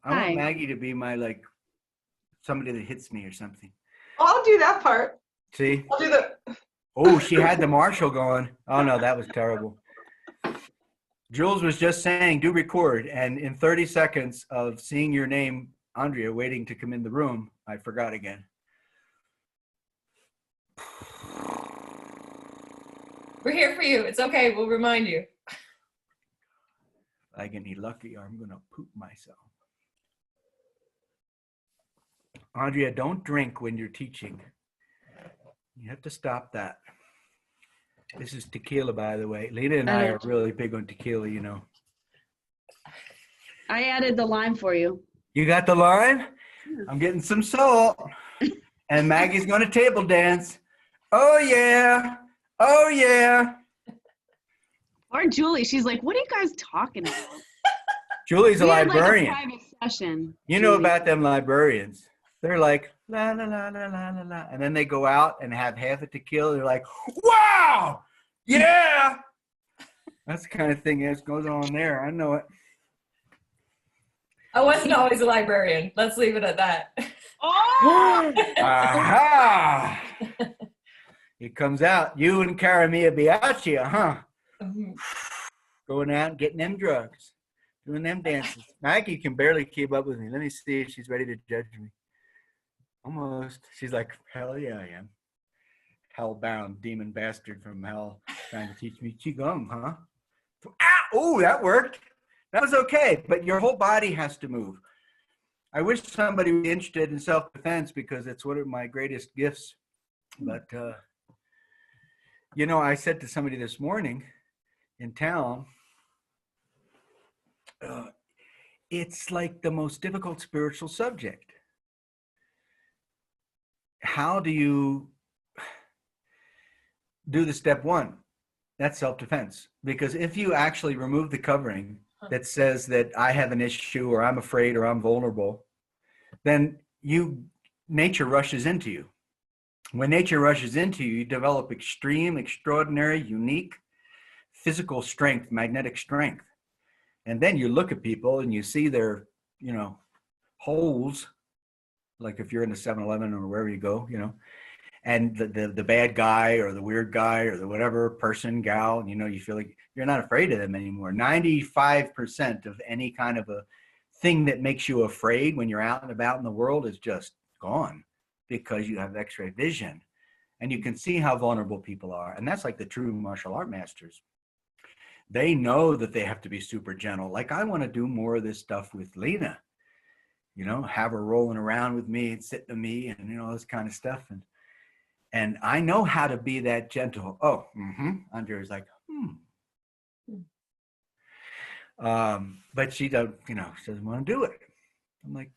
I want Hi. Maggie to be my, like, somebody that hits me or something. I'll do that part. See? I'll do the. Oh, she had the Marshall going. Oh, no, that was terrible. Jules was just saying, do record. And in 30 seconds of seeing your name, Andrea, waiting to come in the room, I forgot again. We're here for you. It's okay. We'll remind you. If I get any lucky, I'm going to poop myself. Andrea, don't drink when you're teaching. You have to stop that. This is tequila, by the way. Lena and I are really big on tequila, you know. I added the lime for you. You got the lime? I'm getting some salt. And Maggie's going to table dance. Oh, yeah. Oh, yeah. Or Julie, she's like, what are you guys talking about? Julie's a We had, librarian. like, a private session. You know about them librarians. They're like, la, la, la, la, la, la, la. And then they go out and have half a tequila. They're like, wow, yeah. That's the kind of thing that goes on there. I know it. I wasn't always a librarian. Let's leave it at that. Oh! Aha! It comes out. You and Caramia Biaggi, huh? Going out and getting them drugs. Doing them dances. Maggie can barely keep up with me. Let me see if she's ready to judge me. Almost. She's like, hell yeah, I am. Hell-bound demon bastard from hell trying to teach me Qigong, huh? Ah, oh, that worked. That was okay, but your whole body has to move. I wish somebody would be interested in self-defense because it's one of my greatest gifts. But, you know, I said to somebody this morning in town, it's like the most difficult spiritual subject. How do you do the step one? That's self-defense. Because if you actually remove the covering that says that I have an issue or I'm afraid or I'm vulnerable, then nature rushes into you. When nature rushes into you, you develop extreme, extraordinary, unique physical strength, magnetic strength. And then you look at people and you see their, you know, holes, like if you're in the 7-Eleven or wherever you go, you know, and the bad guy or the weird guy or the whatever person, gal, you know, you feel like you're not afraid of them anymore. 95% of any kind of a thing that makes you afraid when you're out and about in the world is just gone because you have X-ray vision and you can see how vulnerable people are. And that's like the true martial art masters. They know that they have to be super gentle. Like I want to do more of this stuff with Lena, you know, have her rolling around with me and sitting to me and, you know, this kind of stuff. And I know how to be that gentle. Oh, Andrea's like, but she don't, you know, she doesn't want to do it. I'm like,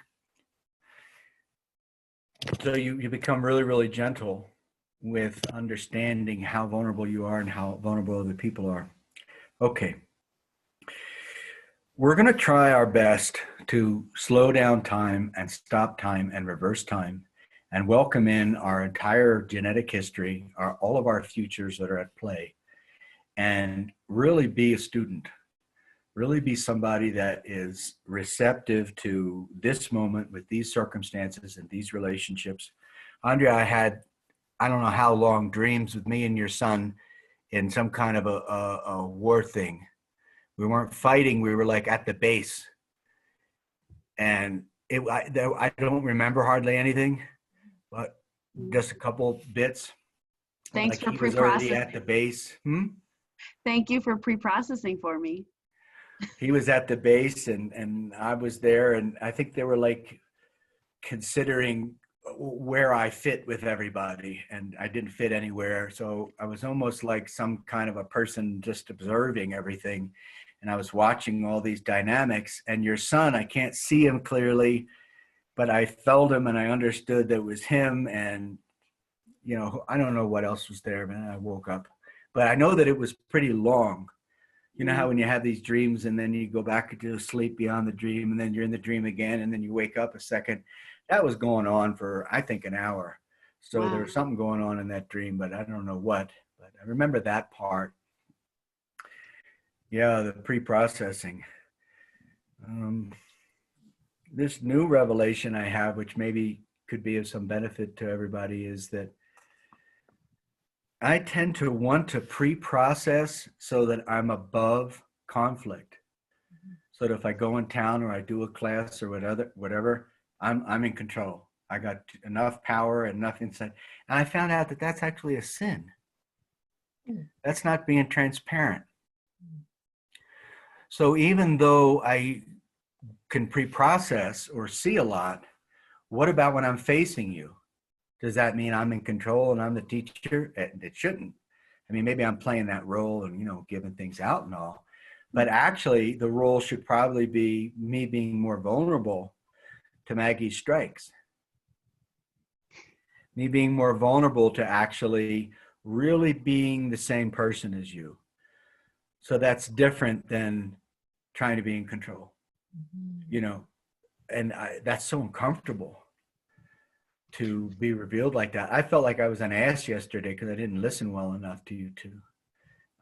so you become really, really gentle with understanding how vulnerable you are and how vulnerable other people are. Okay. We're going to try our best to slow down time and stop time and reverse time and welcome in our entire genetic history, all of our futures that are at play, and really be a student, really be somebody that is receptive to this moment with these circumstances and these relationships. Andrea, I had, I don't know how long, dreams with me and your son in some kind of a war thing. We weren't fighting, we were like at the base. And I don't remember hardly anything, but just a couple bits. Thanks like for he was already pre-processing. at the base. Thank you for pre-processing for me. He was at the base and I was there, and I think they were like considering where I fit with everybody, and I didn't fit anywhere. So I was almost like some kind of a person just observing everything. And I was watching all these dynamics, and your son, I can't see him clearly, but I felt him and I understood that it was him. And, you know, I don't know what else was there, man. I woke up, but I know that it was pretty long. You know how when you have these dreams and then you go back to sleep beyond the dream and then you're in the dream again and then you wake up a second, that was going on for, I think, an hour. So Wow. There was something going on in that dream, but I don't know what, but I remember that part. Yeah, the pre-processing. this new revelation I have, which maybe could be of some benefit to everybody, is that I tend to want to pre-process so that I'm above conflict. So that if I go in town or I do a class or whatever, I'm in control. I got enough power and enough insight. And I found out that that's actually a sin. That's not being transparent. So even though I can pre-process or see a lot, what about when I'm facing you? Does that mean I'm in control and I'm the teacher? It shouldn't. I mean, maybe I'm playing that role and, giving things out and all. But actually, the role should probably be me being more vulnerable to Maggie's strikes. Me being more vulnerable to actually really being the same person as you. So that's different than trying to be in control, and that's so uncomfortable to be revealed like that. I felt like I was an ass yesterday because I didn't listen well enough to you two.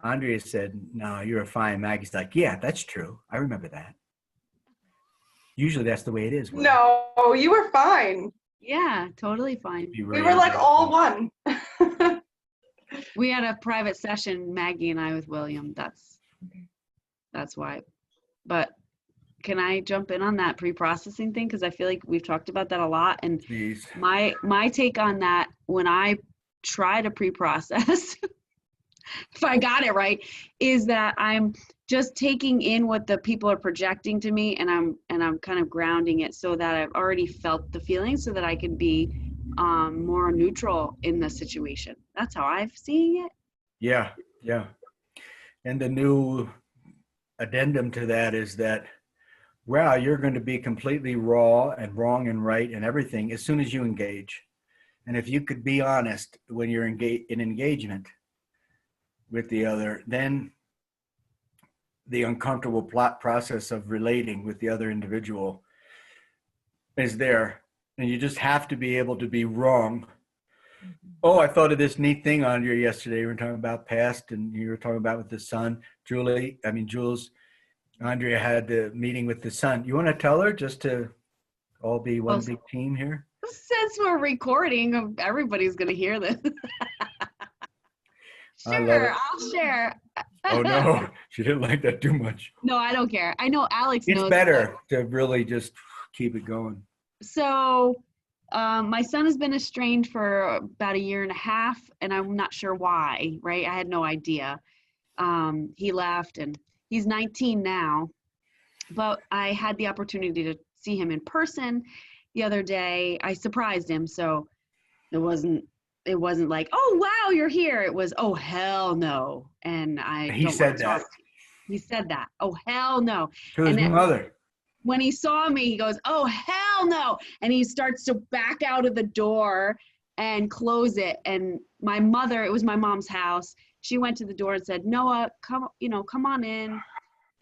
Andrea said, "No, you're fine." Maggie's like, "Yeah, that's true. I remember that." Usually that's the way it is. Will. No, you were fine. Yeah, totally fine. We were like all one. We had a private session, Maggie and I, with William. That's why. But can I jump in on that pre-processing thing? Because I feel like we've talked about that a lot. And Please. my take on that, when I try to pre-process, if I got it right, is that I'm just taking in what the people are projecting to me, and I'm kind of grounding it so that I've already felt the feeling, so that I can be more neutral in the situation. That's how I'm seeing it. Yeah. And the new addendum to that is that, wow, you're going to be completely raw and wrong and right and everything as soon as you engage. And if you could be honest when you're in engagement with the other, then the uncomfortable process of relating with the other individual is there. And you just have to be able to be wrong. Oh, I thought of this neat thing, Andrea, yesterday. We were talking about past, and you were talking about with the son. Jules, Andrea had the meeting with the son. You want to tell her, just to all be one big team here? Since we're recording, everybody's going to hear this. I love it. I'll share. Oh, no. She didn't like that too much. No, I don't care. I know Alex knows. It's better to really just keep it going. So my son has been estranged for about 1.5 years, and I'm not sure why, right? I had no idea. He left, and he's 19 now, but I had the opportunity to see him in person the other day. I surprised him, so it wasn't like, "Oh, wow, you're here." It was, "Oh, hell no." And He said that. He said that. "Oh, hell no." To his mother. When he saw me, he goes, "Oh, hell no." And he starts to back out of the door and close it. And my mother, it was my mom's house, she went to the door and said, "Noah, come on in."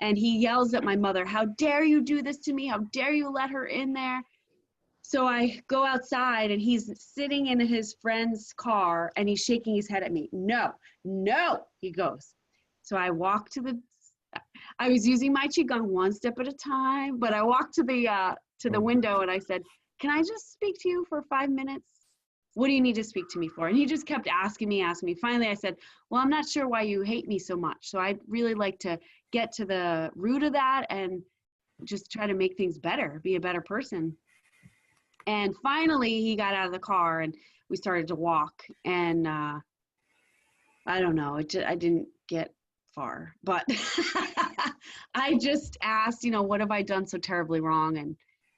And he yells at my mother, "How dare you do this to me? How dare you let her in there?" So I go outside, and he's sitting in his friend's car, and he's shaking his head at me. "No, no," he goes. So I walk I was using my Qigong one step at a time, but I walked to the window, and I said, "Can I just speak to you for 5 minutes? What do you need to speak to me for?" And he just kept asking me. Finally, I said, "Well, I'm not sure why you hate me so much. So I'd really like to get to the root of that and just try to make things better, be a better person." And finally, he got out of the car, and we started to walk. And I don't know, I didn't get far, but I just asked, what have I done so terribly wrong,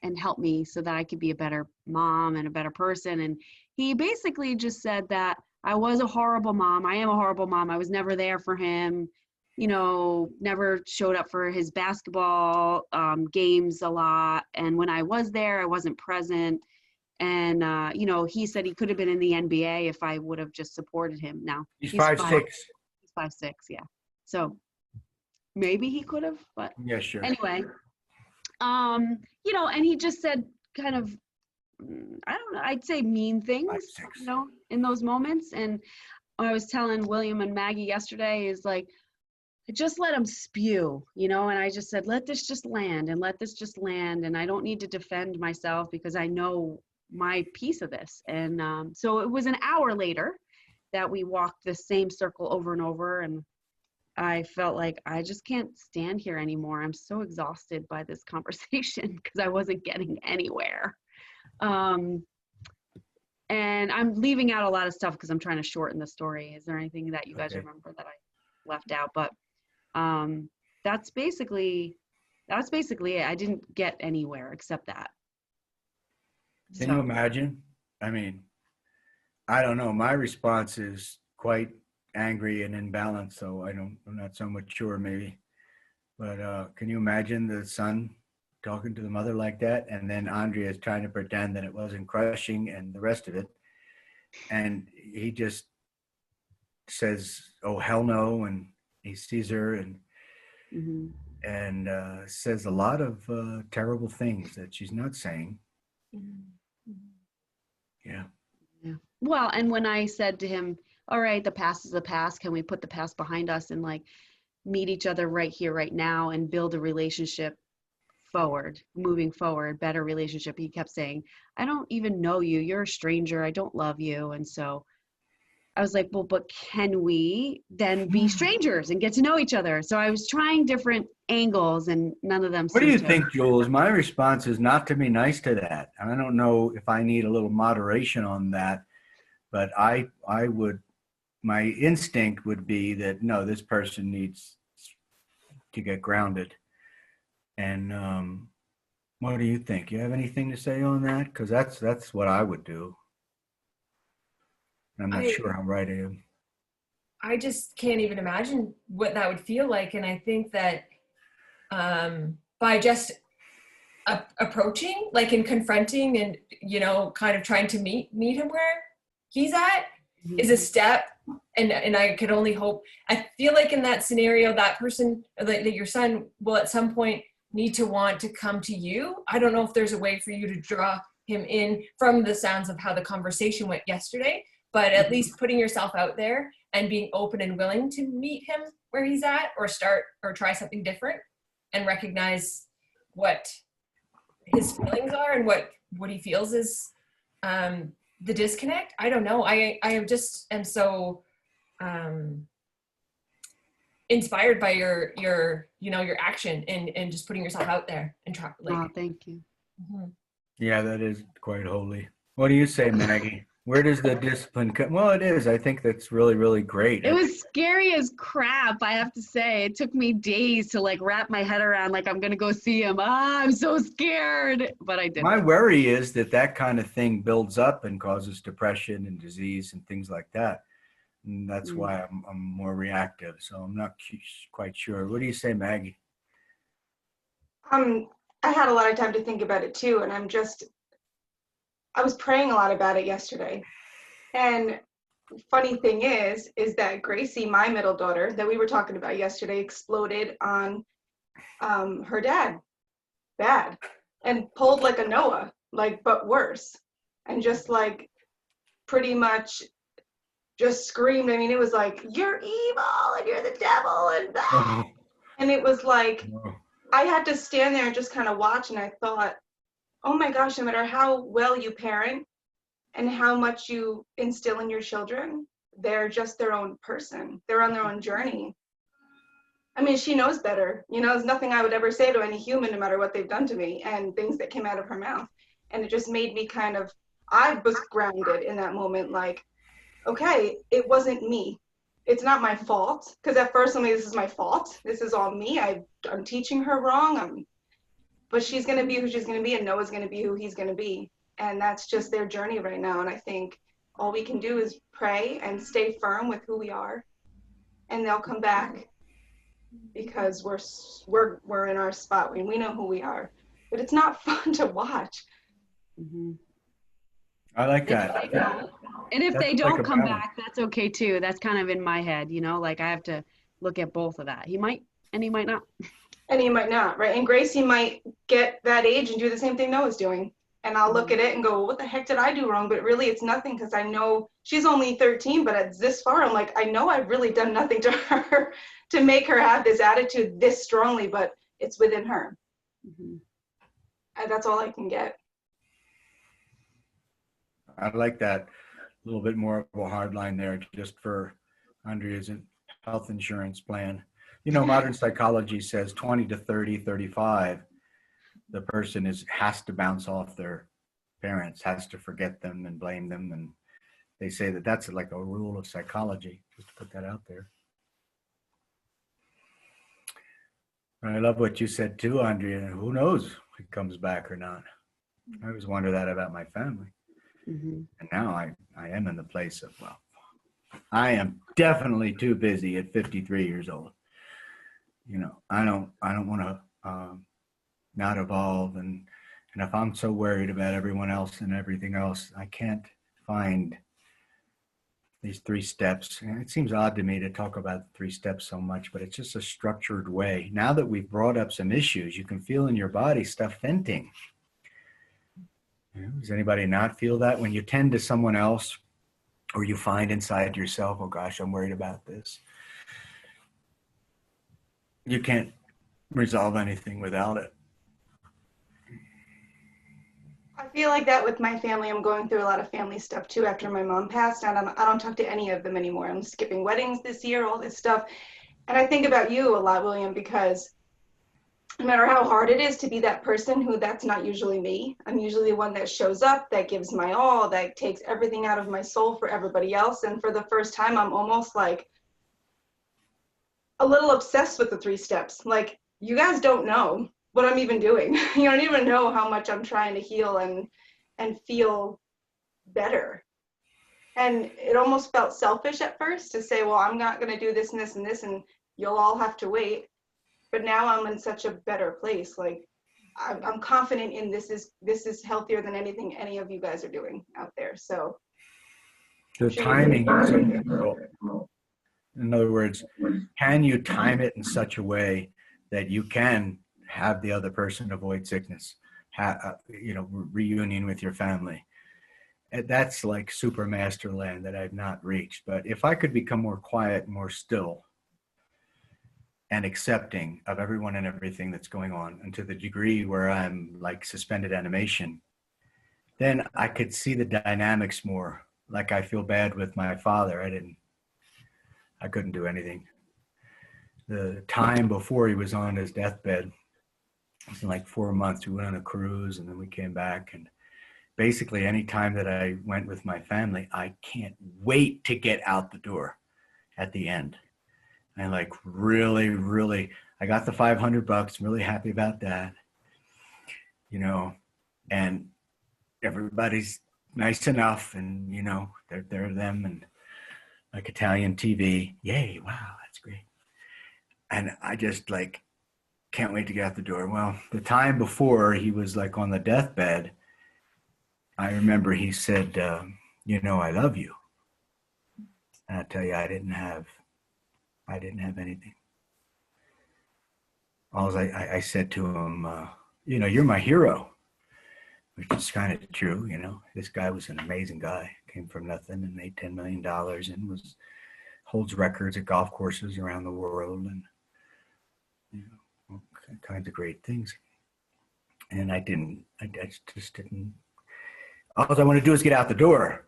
and help me so that I could be a better mom and a better person. And he basically just said that I was a horrible mom. I am a horrible mom. I was never there for him, never showed up for his basketball games a lot. And when I was there, I wasn't present. And, he said he could have been in the NBA if I would have just supported him. Now he's 5'6". He's 5'6", yeah. So maybe he could have, but yeah, sure. Anyway, and he just said kind of, I don't know, I'd say mean things, 5'6". In those moments. And I was telling William and Maggie yesterday is like, I just let him spew, you know, and I just said, let this just land and let this just land. And I don't need to defend myself because I know my piece of this. And so it was an hour later that we walked the same circle over and over. And I felt like I just can't stand here anymore. I'm so exhausted by this conversation because I wasn't getting anywhere. And I'm leaving out a lot of stuff because I'm trying to shorten the story. Is there anything that you guys remember that I left out? But that's basically it. I didn't get anywhere except that. Can you imagine? I mean, I don't know. My response is quite angry and imbalanced, so I'm not so mature maybe. But can you imagine the son talking to the mother like that? And then Andrea is trying to pretend that it wasn't crushing and the rest of it. And he just says, oh, hell no. And he sees her and says a lot of terrible things that she's not saying. Yeah. Well, and when I said to him, all right, the past is the past. Can we put the past behind us and like meet each other right here, right now, and build a relationship moving forward, better relationship? He kept saying, I don't even know you. You're a stranger. I don't love you. And so I was like, well, but can we then be strangers and get to know each other? So I was trying different angles and none of them. What do you think, Jules? My response is not to be nice to that. And I don't know if I need a little moderation on that, but I would, my instinct would be that, no, this person needs to get grounded. And what do you think? You have anything to say on that? Because that's what I would do. I'm not sure how right I am. I just can't even imagine what that would feel like. And I think that by just approaching, like, and confronting and, you know, kind of trying to meet him where he's at is a step. And I could only hope, I feel like in that scenario, that person, that your son will at some point need to want to come to you. I don't know if there's a way for you to draw him in from the sounds of how the conversation went yesterday, but at least putting yourself out there and being open and willing to meet him where he's at, or start or try something different and recognize what his feelings are and what he feels is the disconnect. I don't know. I am just am so inspired by your you know, your action and just putting yourself out there and try. Like, oh, thank you. Yeah, that is quite holy. What do you say, Maggie? Where does the discipline come? Well, it is. I think that's really, really great. It was scary as crap, I have to say. It took me days to like wrap my head around, like, I'm going to go see him. I'm so scared. But I did. My worry is that kind of thing builds up and causes depression and disease and things like that. And that's why I'm more reactive. So I'm not quite sure. What do you say, Maggie? I had a lot of time to think about it too. And I was praying a lot about it yesterday. And funny thing is that Gracie, my middle daughter that we were talking about yesterday, exploded on her dad bad and pulled like a Noah, like, but worse. And just like pretty much just screamed. I mean, it was like, you're evil and you're the devil and that. And it was like, I had to stand there and just kind of watch. And I thought, oh my gosh, no matter how well you parent and how much you instill in your children, they're just their own person. They're on their own journey. I mean, she knows better. You know, there's nothing I would ever say to any human, no matter what they've done to me, and things that came out of her mouth. And it just made me I was grounded in that moment, like, okay, it wasn't me. It's not my fault. Because at first I'm like, this is my fault. This is all me. I'm teaching her wrong. But she's going to be who she's going to be, and Noah's going to be who he's going to be. And that's just their journey right now. And I think all we can do is pray and stay firm with who we are, and they'll come back because we're in our spot. We know who we are, but it's not fun to watch. I like that. And if they don't come back, that's okay too. That's kind of in my head, you know, like I have to look at both of that. He might, and he might not. And he might not, right? And Gracie might get that age and do the same thing Noah's doing. And I'll look at it and go, well, what the heck did I do wrong? But really it's nothing, because I know she's only 13, but it's this far. I'm like, I know I've really done nothing to her to make her have this attitude this strongly, but it's within her. Mhm. And that's all I can get. I like that. A little bit more of a hard line there, just for Andrea's health insurance plan. You know, modern psychology says 20 to 30, 35, the person has to bounce off their parents, has to forget them and blame them. And they say that that's like a rule of psychology, just to put that out there. I love what you said too, Andrea. Who knows if it comes back or not? I always wonder that about my family. Mhm. And now I am in the place of, well, I am definitely too busy at 53 years old. You know, I don't want to not evolve. And if I'm so worried about everyone else and everything else, I can't find these 3 steps. And it seems odd to me to talk about the 3 steps so much, but it's just a structured way. Now that we've brought up some issues, you can feel in your body stuff venting. You know, does anybody not feel that when you tend to someone else, or you find inside yourself, oh gosh, I'm worried about this? You can't resolve anything without it. I feel like that with my family. I'm going through a lot of family stuff too after my mom passed, and I don't talk to any of them anymore. I'm skipping weddings this year, all this stuff. And I think about you a lot, William, because no matter how hard it is to be that person who, that's not usually me. I'm usually the one that shows up, that gives my all, that takes everything out of my soul for everybody else. And for the first time, I'm almost like a little obsessed with the 3 steps. Like, you guys don't know what I'm even doing. You don't even know how much I'm trying to heal and feel better. And it almost felt selfish at first to say, well, I'm not going to do this and this and this, and you'll all have to wait. But now I'm in such a better place. Like, I'm confident in this is healthier than anything any of you guys are doing out there. So The timing is so difficult. In other words, can you time it in such a way that you can have the other person avoid sickness, reunion with your family? And that's like super master land that I've not reached. But if I could become more quiet, more still, and accepting of everyone and everything that's going on, and to the degree where I'm like suspended animation, then I could see the dynamics more. Like, I feel bad with my father. I couldn't do anything. The time before he was on his deathbed, it was like 4 months. We went on a cruise and then we came back. And basically any time that I went with my family, I can't wait to get out the door at the end. And like really, I got the $500. I'm really happy about that. You know, and everybody's nice enough, and you know, they're them, and like Italian TV. Yay, wow, that's great. And I just like can't wait to get out the door. Well, the time before he was like on the deathbed, I remember he said, I love you. And I tell you, I didn't have anything. All I said to him, you're my hero, which is kind of true. You know, this guy was an amazing guy, came from nothing and made $10 million and holds records at golf courses around the world, and all kinds of great things. And I just didn't. All I want to do is get out the door.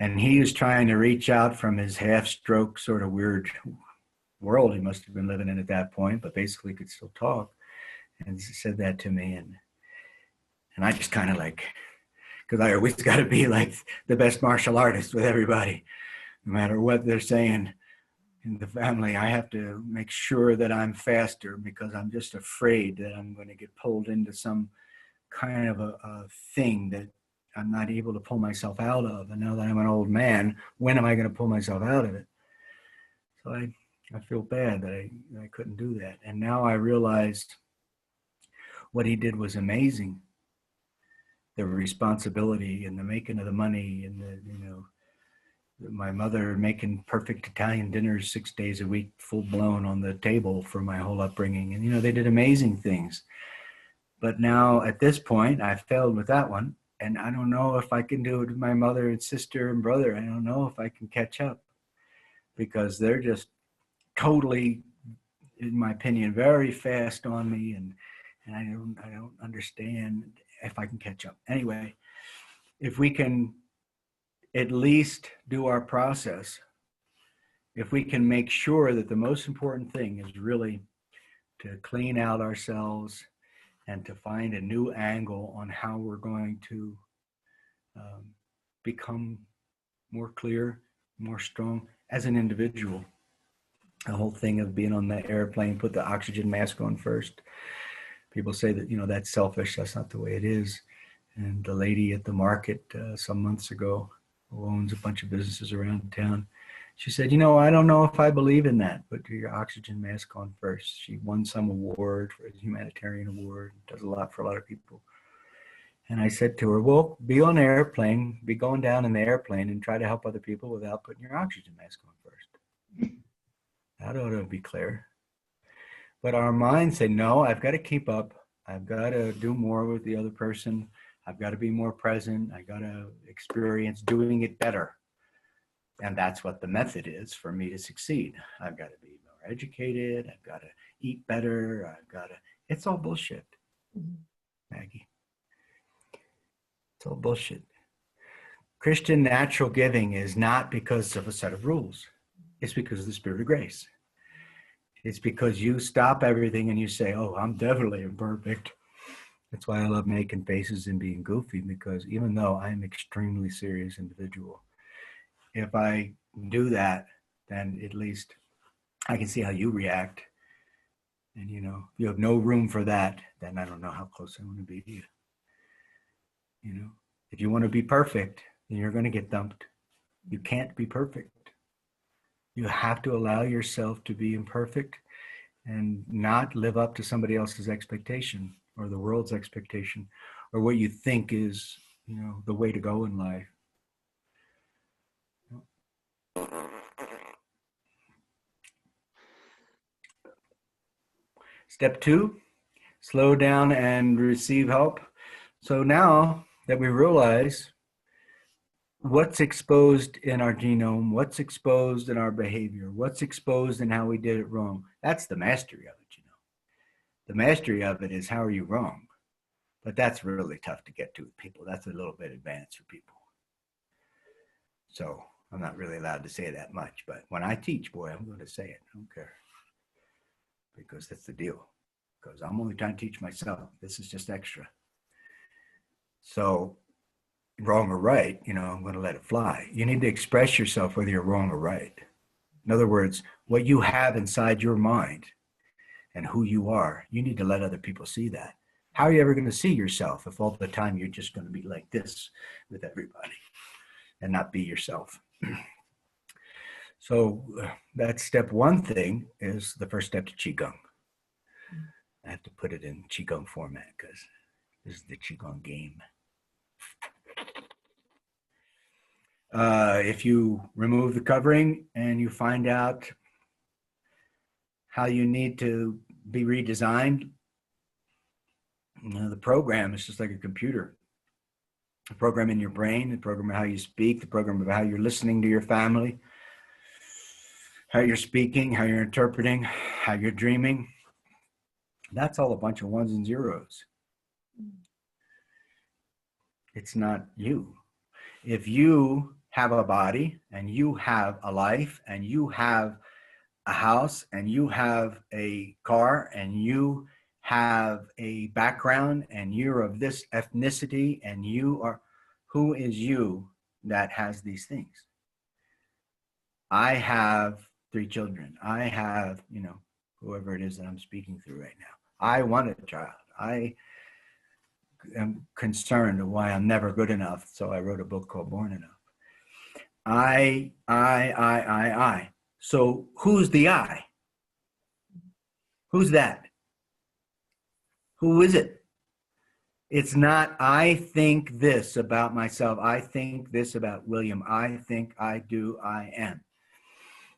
And he was trying to reach out from his half-stroke sort of weird world he must have been living in at that point, but basically could still talk, and said that to me. And I just kind of like, because I always got to be like the best martial artist with everybody, no matter what they're saying in the family. I have to make sure that I'm faster, because I'm just afraid that I'm going to get pulled into some kind of a thing that I'm not able to pull myself out of. And now that I'm an old man, when am I going to pull myself out of it? So I feel bad that I couldn't do that. And now I realized what he did was amazing. The responsibility and the making of the money, and my mother making perfect Italian dinners 6 days a week, full blown on the table for my whole upbringing. And, they did amazing things. But now at this point, I failed with that one. And I don't know if I can do it with my mother and sister and brother. I don't know if I can catch up because they're just totally, in my opinion, very fast on me. And I don't understand if I can catch up. Anyway, if we can at least do our process, if we can make sure that the most important thing is really to clean out ourselves and to find a new angle on how we're going to become more clear, more strong as an individual. The whole thing of being on the airplane, put the oxygen mask on first. People say that, that's selfish. That's not the way it is. And the lady at the market some months ago, who owns a bunch of businesses around town, she said, I don't know if I believe in that. Put your oxygen mask on first. She won some award for a humanitarian award, does a lot for a lot of people. And I said to her, well, be on the airplane, be going down in the airplane and try to help other people without putting your oxygen mask on first. That ought to be clear. But our minds say, no, I've got to keep up. I've got to do more with the other person. I've got to be more present. I got to experience doing it better. And that's what the method is for me to succeed. I've got to be more educated. I've got to eat better. It's all bullshit, Maggie. It's all bullshit. Christian natural giving is not because of a set of rules. It's because of the spirit of grace. It's because you stop everything and you say, oh, I'm definitely imperfect. That's why I love making faces and being goofy, because even though I'm an extremely serious individual, if I do that, then at least I can see how you react. And, if you have no room for that, then I don't know how close I want to be to you. If you want to be perfect, then you're going to get dumped. You can't be perfect. You have to allow yourself to be imperfect and not live up to somebody else's expectation or the world's expectation or what you think is, the way to go in life. Step 2, slow down and receive help. So now that we realize what's exposed in our genome, what's exposed in our behavior, what's exposed in how we did it wrong, that's the mastery of it, The mastery of it is how are you wrong? But that's really tough to get to with people. That's a little bit advanced for people. So I'm not really allowed to say that much, but when I teach, boy, I'm going to say it. I don't care. Because that's the deal. Because I'm only trying to teach myself. This is just extra. So wrong or right, I'm going to let it fly. You need to express yourself whether you're wrong or right. In other words, what you have inside your mind and who you are, you need to let other people see that. How are you ever going to see yourself if all the time you're just going to be like this with everybody and not be yourself? So that's step 1 thing is the first step to Qigong. I have to put it in Qigong format because this is the Qigong game. If you remove the covering and you find out how you need to be redesigned, the program is just like a computer. The program in your brain, the program of how you speak, the program of how you're listening to your family, how you're speaking, how you're interpreting, how you're dreaming. That's all a bunch of ones and zeros. It's not you. If you have a body and you have a life and you have a house and you have a car and you have a background and you're of this ethnicity and you are, who is you that has these things? I have 3 children. I have, whoever it is that I'm speaking through right now. I want a child. I am concerned of why I'm never good enough. So I wrote a book called Born Enough. I. So who's the I? Who's that? Who is it? It's not, I think this about myself. I think this about William. I think, I do, I am.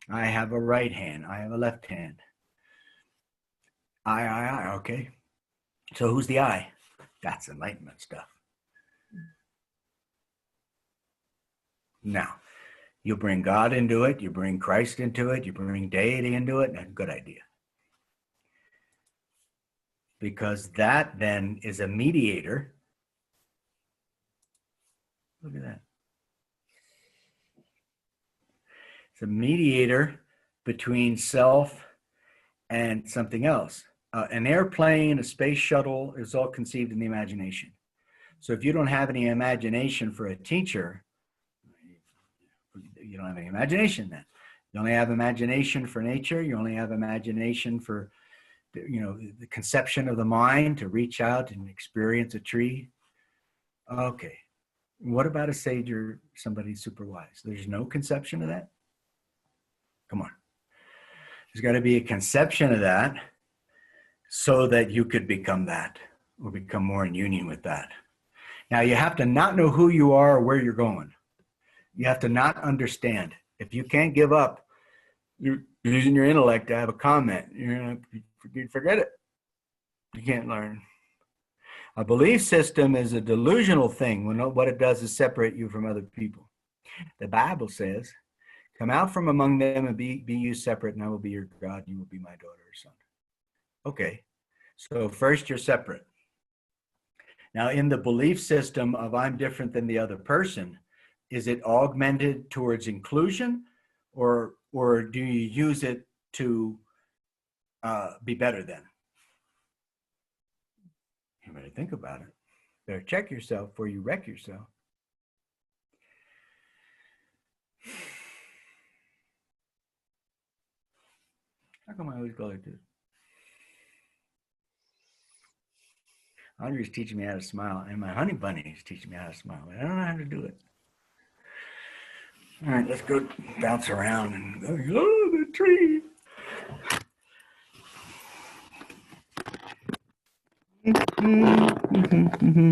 I have a right hand. I have a left hand. I, okay. So who's the I? That's enlightenment stuff. Now, you bring God into it, you bring Christ into it, you bring deity into it, and good idea. Because that then is a mediator. Look at that. It's a mediator between self and something else. An airplane, a space shuttle is all conceived in the imagination. So if you don't have any imagination for a teacher, you don't have any imagination then. You only have imagination for nature. You only have imagination for, the conception of the mind to reach out and experience a tree. Okay. What about a sage or somebody super wise? There's no conception of that? Come on. There's got to be a conception of that so that you could become that or become more in union with that. Now, you have to not know who you are or where you're going. You have to not understand. If you can't give up, you're using your intellect to have a comment. You forget it. You can't learn. A belief system is a delusional thing when what it does is separate you from other people. The Bible says, come out from among them and be you separate, and I will be your God, you will be my daughter or son. Okay, so first you're separate. Now in the belief system of I'm different than the other person, is it augmented towards inclusion, or do you use it to be better than? You better think about it. Better check yourself before you wreck yourself. How come I always go like this? Andre's teaching me how to smile, and my honey bunny is teaching me how to smile. I don't know how to do it. All right, let's go bounce around and go, oh, the tree.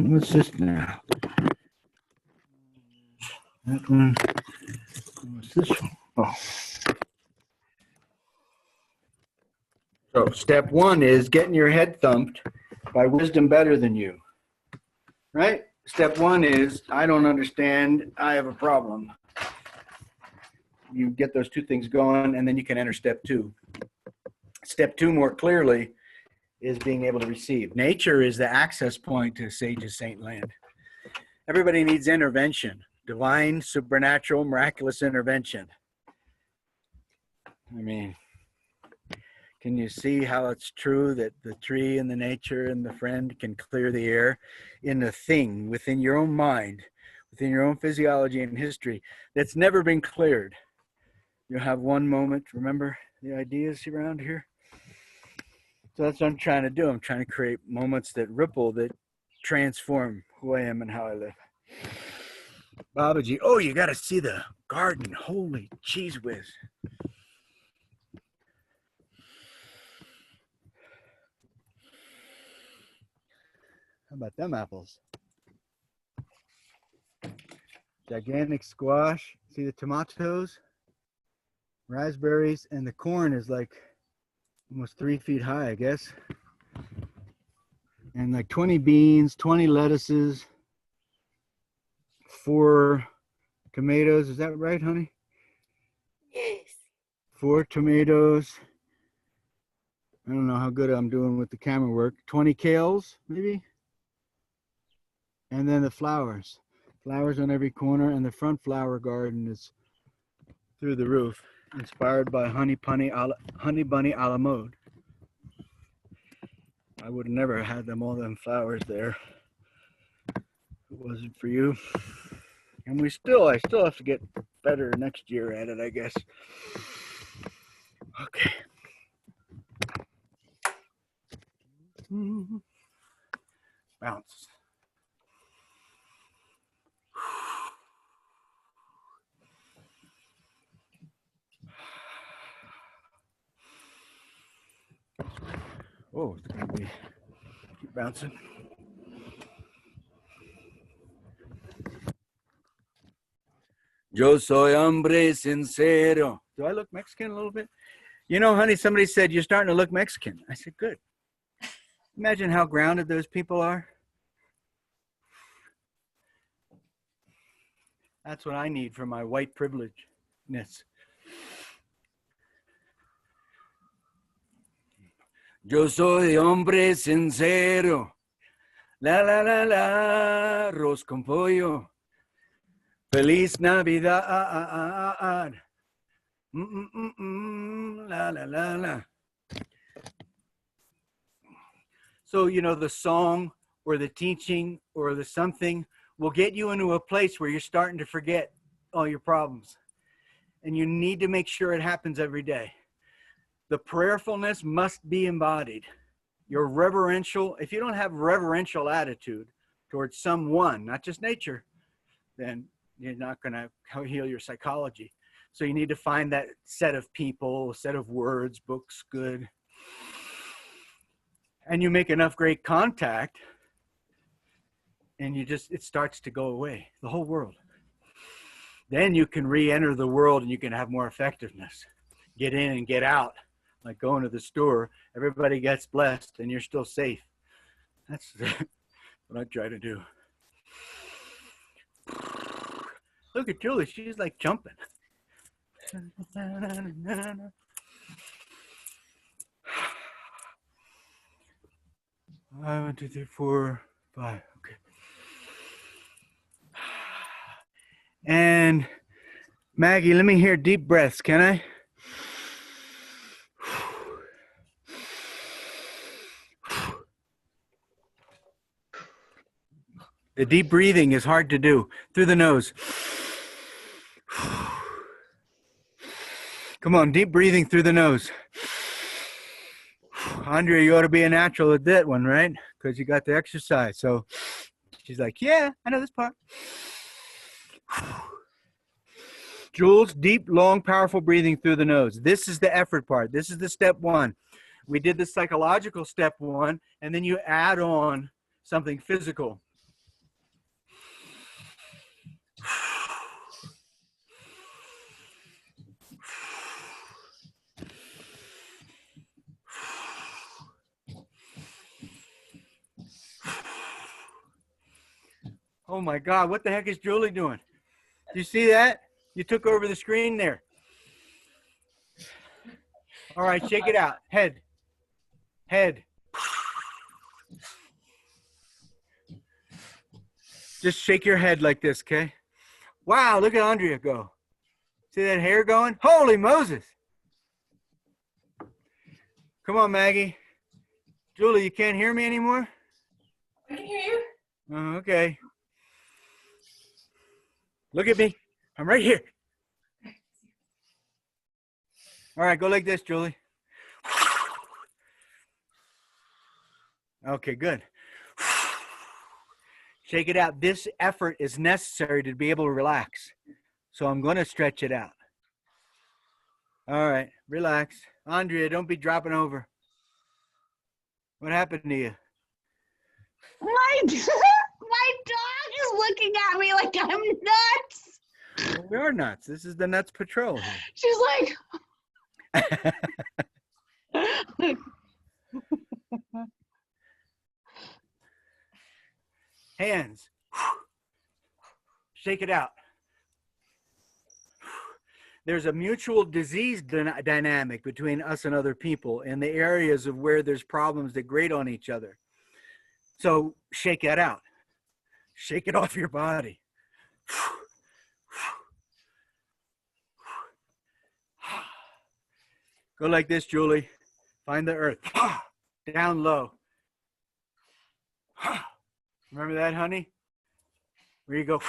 What's this now? That one. What's this one? Oh. So step one is getting your head thumped by wisdom better than you. Right? Step one is, I don't understand, I have a problem. You get those two things going, and then you can enter step two. Step two, more clearly, is being able to receive. Nature is the access point to Sage's Saint Land. Everybody needs intervention, divine, supernatural, miraculous intervention. I mean, can you see how it's true that the tree and the nature and the friend can clear the air in a thing within your own mind, within your own physiology and history that's never been cleared? You'll have one moment, remember the ideas around here? So that's what I'm trying to do. I'm trying to create moments that ripple, that transform who I am and how I live. Babaji, oh, you got to see the garden. Holy cheese whiz. How about them apples? Gigantic squash. See the tomatoes? Raspberries, and the corn is like almost 3 feet high, I guess. And like 20 beans, 20 lettuces, 4 tomatoes. Is that right, honey? Yes. 4 tomatoes. I don't know how good I'm doing with the camera work. 20 kales, maybe? And then the flowers. Flowers on every corner, and the front flower garden is through the roof. Inspired by Honey Bunny a la mode. I would have never had all them flowers there if it wasn't for you. And I still have to get better next year at it, I guess. Okay. Bounce. Oh, it's gonna be keep bouncing. Yo soy hombre sincero. Do I look Mexican a little bit? You know, honey, somebody said you're starting to look Mexican. I said, good. Imagine how grounded those people are. That's what I need for my white privilegeness. Yo soy hombre sincero. La la la la, arroz con pollo. Feliz Navidad. La la la la. So, you know, the song or the teaching or the something will get you into a place where you're starting to forget all your problems. And you need to make sure it happens every day. The prayerfulness must be embodied. Your reverential, if you don't have reverential attitude towards someone, not just nature, then you're not going to heal your psychology. So you need to find that set of people, set of words, books, good. And you make enough great contact and it starts to go away, the whole world. Then you can re-enter the world and you can have more effectiveness. Get in and get out. Like going to the store, everybody gets blessed and you're still safe. That's what I try to do. Look at Julie, she's like jumping. 1, 2, 3, 4, 5. Okay. And Maggie, let me hear deep breaths, can I? The deep breathing is hard to do through the nose. Come on, deep breathing through the nose. Andrea, you ought to be a natural at that one, right? Because you got the exercise. So she's like, yeah, I know this part. Jules, deep, long, powerful breathing through the nose. This is the effort part. This is the step one. We did the psychological step one, and then you add on something physical. Oh my God, what the heck is Julie doing? Do you see that? You took over the screen there. All right, shake it out. Head. Head. Just shake your head like this, okay? Wow, look at Andrea go. See that hair going? Holy Moses. Come on, Maggie. Julie, you can't hear me anymore? I can hear you. Oh, okay. Look at me. I'm right here. All right, go like this, Julie. Okay, good. Shake it out. This effort is necessary to be able to relax. So I'm going to stretch it out. All right, relax. Andrea, don't be dropping over. What happened to you? My dog is looking at me like I'm nuts. Well, we are nuts. This is the Nuts Patrol. She's like, Hands. Shake it out. There's a mutual disease dynamic between us and other people in the areas of where there's problems that grate on each other. So shake that out. Shake it off your body. Go like this, Julie. Find the earth. Down low. Remember that, honey? Where you go,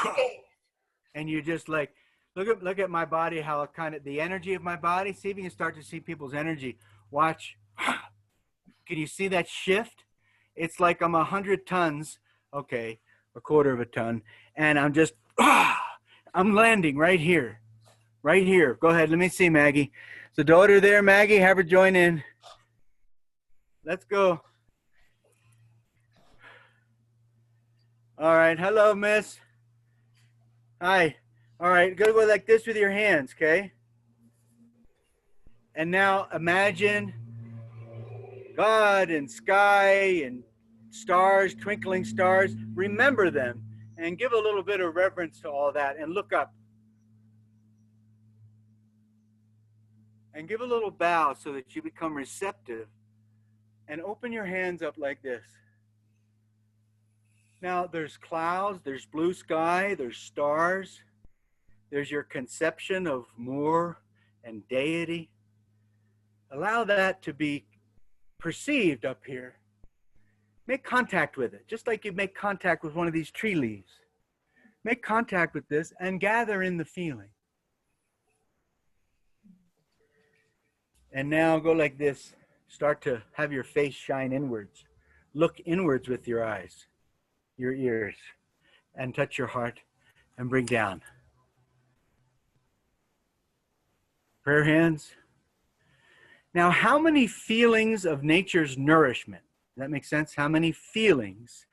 and you just like, look at my body, how it kind of, the energy of my body. See if you can start to see people's energy. Watch. Can you see that shift? It's like I'm 100 tons. Okay, a quarter of a ton. And I'm just, I'm landing right here. Right here. Go ahead. Let me see, Maggie. Is the daughter there, Maggie? Have her join in. Let's go. All right. Hello, miss. Hi. All right. Go like this with your hands, okay? And now imagine God and sky and stars, twinkling stars. Remember them And give a little bit of reverence to all that and look up. And give a little bow so that you become receptive and open your hands up like this. Now there's clouds, there's blue sky, there's stars, there's your conception of more and deity. Allow that to be perceived up here. Make contact with it, just like you make contact with one of these tree leaves. Make contact with this and gather in the feeling. And now go like this. Start to have your face shine inwards. Look inwards with your eyes, your ears, and touch your heart and bring down. Prayer hands. Now, how many feelings of nature's nourishment? Does that make sense? How many feelings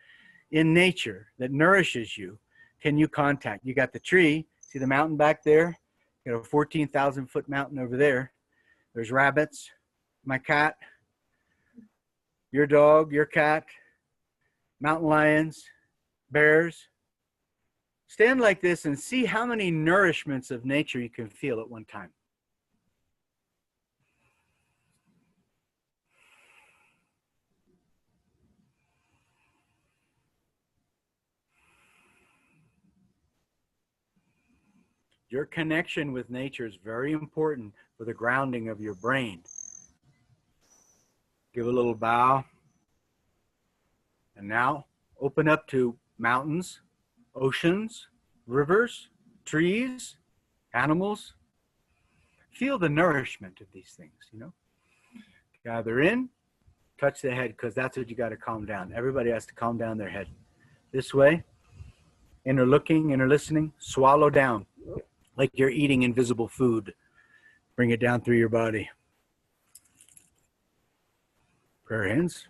in nature that nourishes you can you contact? You got the tree. See the mountain back there? You got a 14,000-foot mountain over there. There's rabbits, my cat, your dog, your cat, mountain lions, bears. Stand like this and see how many nourishments of nature you can feel at one time. Your connection with nature is very important for the grounding of your brain. Give a little bow. And now open up to mountains, oceans, rivers, trees, animals. Feel the nourishment of these things, you know. Gather in, touch the head, because that's what you got to calm down. Everybody has to calm down their head. This way, inner looking, inner listening, swallow down. Like you're eating invisible food. Bring it down through your body. Prayer hands.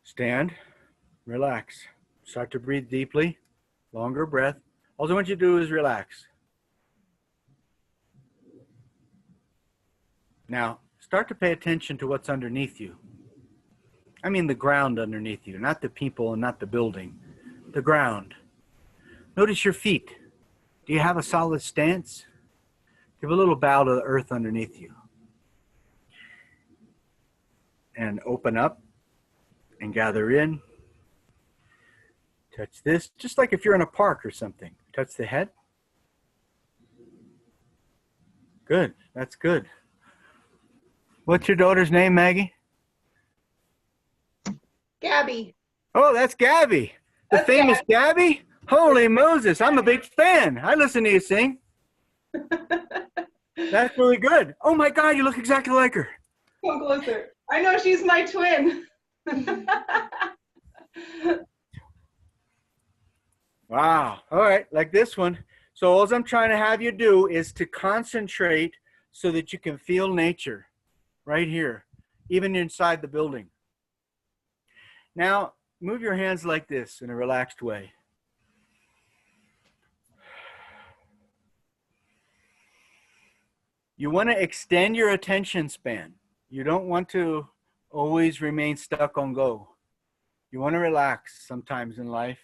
Stand. Relax. Start to breathe deeply. Longer breath. All I want you to do is relax. Now, start to pay attention to what's underneath you. I mean the ground underneath you, not the people and not the building. The ground. Notice your feet. Do you have a solid stance? Give a little bow to the earth underneath you. And open up and gather in. Touch this, just like if you're in a park or something. Touch the head. Good, that's good. What's your daughter's name, Maggie? Gabby. Oh, that's Gabby. The famous Gabby? Holy Moses, I'm a big fan. I listen to you sing. That's really good. Oh my God, you look exactly like her. Come closer. I know she's my twin. Wow. All right, like this one. So all I'm trying to have you do is to concentrate so that you can feel nature right here, even inside the building. Now, move your hands like this in a relaxed way. You want to extend your attention span. You don't want to always remain stuck on go. You want to relax sometimes in life.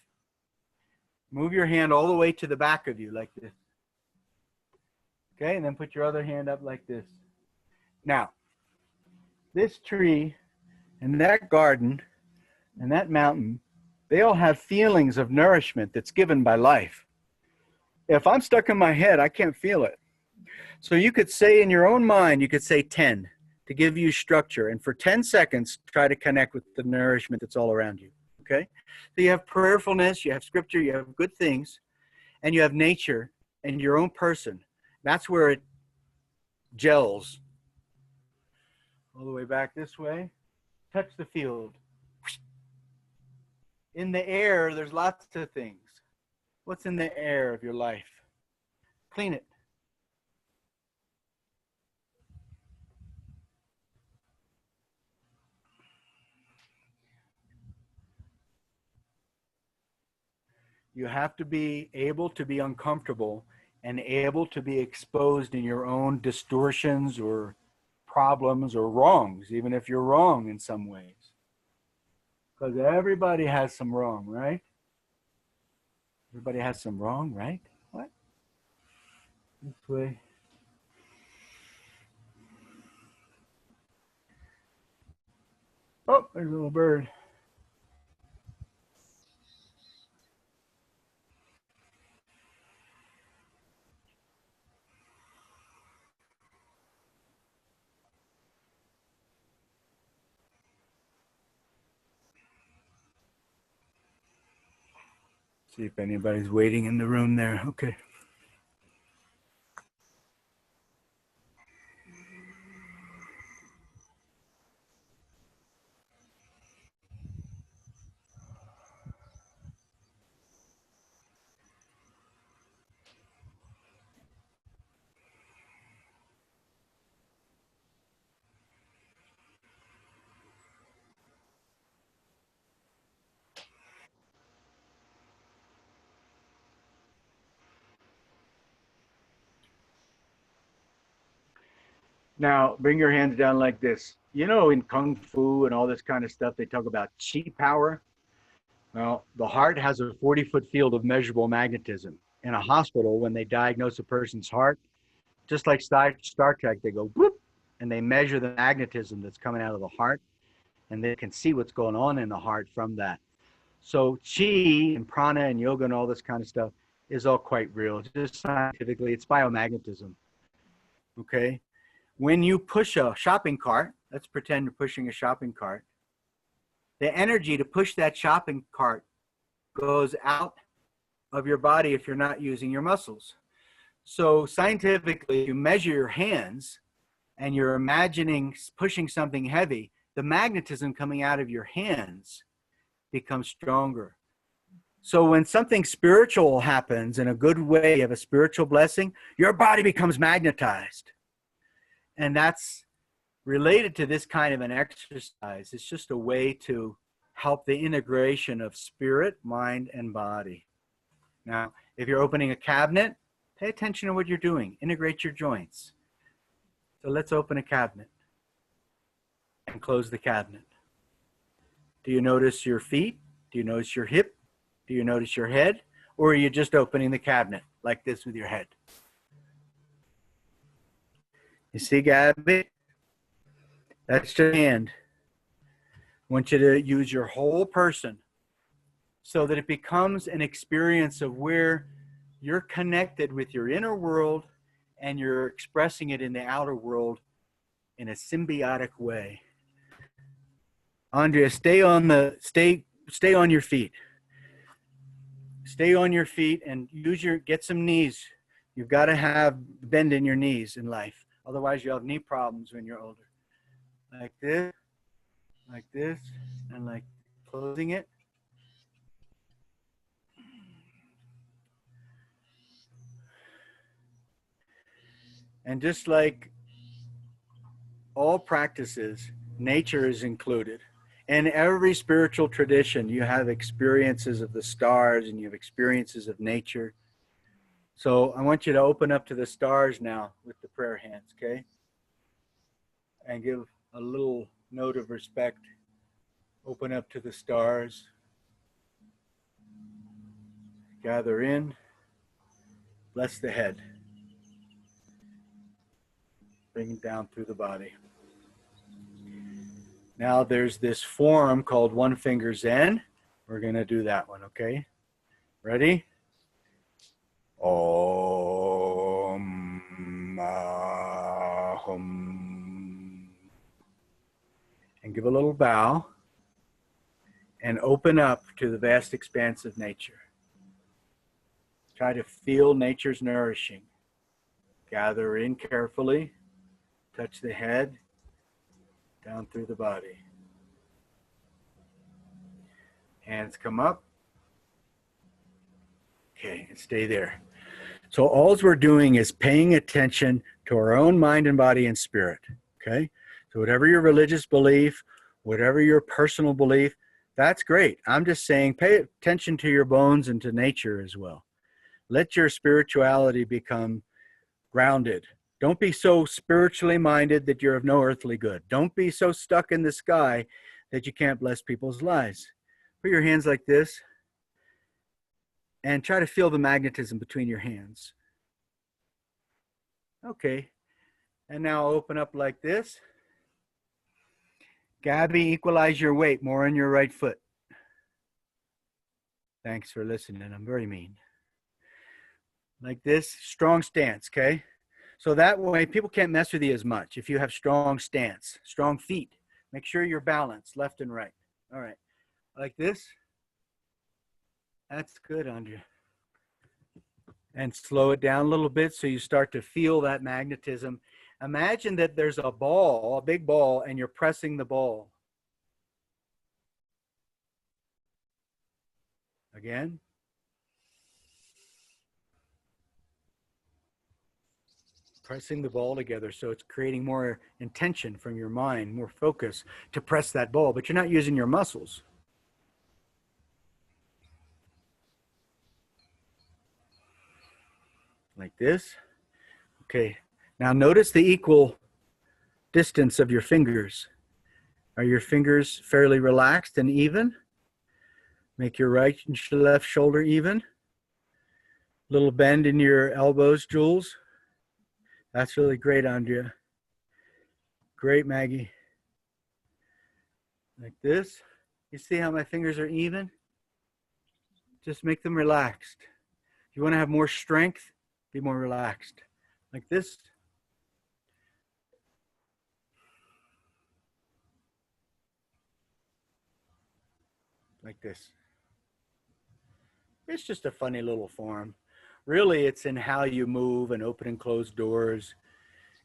Move your hand all the way to the back of you like this. Okay, and then put your other hand up like this. Now, this tree and that garden and that mountain, they all have feelings of nourishment that's given by life. If I'm stuck in my head, I can't feel it. So you could say in your own mind, you could say 10 to give you structure. And for 10 seconds, try to connect with the nourishment that's all around you. Okay? So you have prayerfulness, you have scripture, you have good things, and you have nature and your own person. That's where it gels. All the way back this way. Touch the field. In the air, there's lots of things. What's in the air of your life? Clean it. You have to be able to be uncomfortable and able to be exposed in your own distortions or problems or wrongs, even if you're wrong in some ways. Because everybody has some wrong, right? Everybody has some wrong, right? What? This way. Oh, there's a little bird. See if anybody's waiting in the room there. Okay. Now, bring your hands down like this. You know, in Kung Fu and all this kind of stuff, they talk about chi power. Well, the heart has a 40-foot field of measurable magnetism. In a hospital, when they diagnose a person's heart, just like Star Trek, they go whoop, and they measure the magnetism that's coming out of the heart, and they can see what's going on in the heart from that. So chi and prana and yoga and all this kind of stuff is all quite real. Just scientifically, it's biomagnetism. Okay? When you push a shopping cart, let's pretend you're pushing a shopping cart, the energy to push that shopping cart goes out of your body if you're not using your muscles. So scientifically, you measure your hands and you're imagining pushing something heavy, the magnetism coming out of your hands becomes stronger. So when something spiritual happens in a good way, you have a spiritual blessing, your body becomes magnetized. And that's related to this kind of an exercise. It's just a way to help the integration of spirit, mind, and body. Now, if you're opening a cabinet, pay attention to what you're doing. Integrate your joints. So let's open a cabinet and close the cabinet. Do you notice your feet? Do you notice your hip? Do you notice your head? Or are you just opening the cabinet like this with your head? You see, Gabby? That's your hand. I want you to use your whole person so that it becomes an experience of where you're connected with your inner world and you're expressing it in the outer world in a symbiotic way. Andrea, stay on your feet. Stay on your feet and get some knees. You've got to have bend in your knees in life. Otherwise, you'll have knee problems when you're older. Like this, and like closing it. And just like all practices, nature is included. In every spiritual tradition, you have experiences of the stars and you have experiences of nature. So I want you to open up to the stars now with the prayer hands, okay? And give a little note of respect. Open up to the stars. Gather in. Bless the head. Bring it down through the body. Now there's this form called One Finger Zen. We're going to do that one, okay? Ready? Om Ahum. And give a little bow and open up to the vast expanse of nature. Try to feel nature's nourishing. Gather in carefully. Touch the head down through the body. Hands come up. Okay, and stay there. So all we're doing is paying attention to our own mind and body and spirit, okay? So whatever your religious belief, whatever your personal belief, that's great. I'm just saying pay attention to your bones and to nature as well. Let your spirituality become grounded. Don't be so spiritually minded that you're of no earthly good. Don't be so stuck in the sky that you can't bless people's lives. Put your hands like this and try to feel the magnetism between your hands. Okay. And now open up like this. Gabby, equalize your weight more on your right foot. Thanks for listening. I'm very mean. Like this, strong stance, okay? So that way people can't mess with you as much if you have strong stance, strong feet. Make sure you're balanced left and right. All right. Like this. That's good, Andrea. And slow it down a little bit so you start to feel that magnetism. Imagine that there's a ball, a big ball, and you're pressing the ball. Again. Pressing the ball together so it's creating more intention from your mind, more focus to press that ball, but you're not using your muscles. Like this. Okay. Now notice the equal distance of your fingers. Are your fingers fairly relaxed and even? Make your right and left shoulder even. Little bend in your elbows, Jules. That's really great, Andrea. Great, Maggie. Like this. You see how my fingers are even? Just make them relaxed. If you want to have more strength, be more relaxed. Like this. Like this. It's just a funny little form. Really, it's in how you move and open and close doors.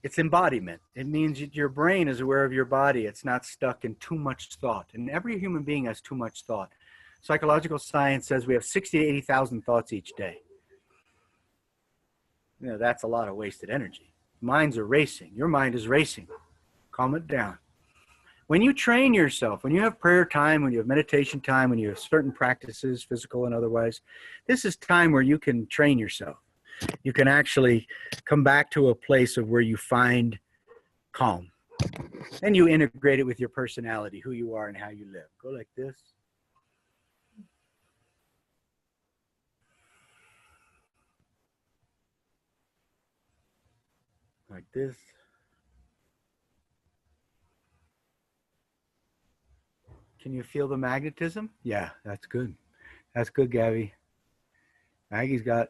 It's embodiment. It means your brain is aware of your body. It's not stuck in too much thought. And every human being has too much thought. Psychological science says we have 60 to 80,000 thoughts each day. You know, that's a lot of wasted energy. Minds are racing. Your mind is racing. Calm it down. When you train yourself, when you have prayer time, when you have meditation time, when you have certain practices, physical and otherwise, this is time where you can train yourself. You can actually come back to a place of where you find calm. And you integrate it with your personality, who you are and how you live. Go like this. Like this. Can you feel the magnetism? Yeah, that's good. That's good, Gabby. Gabby's got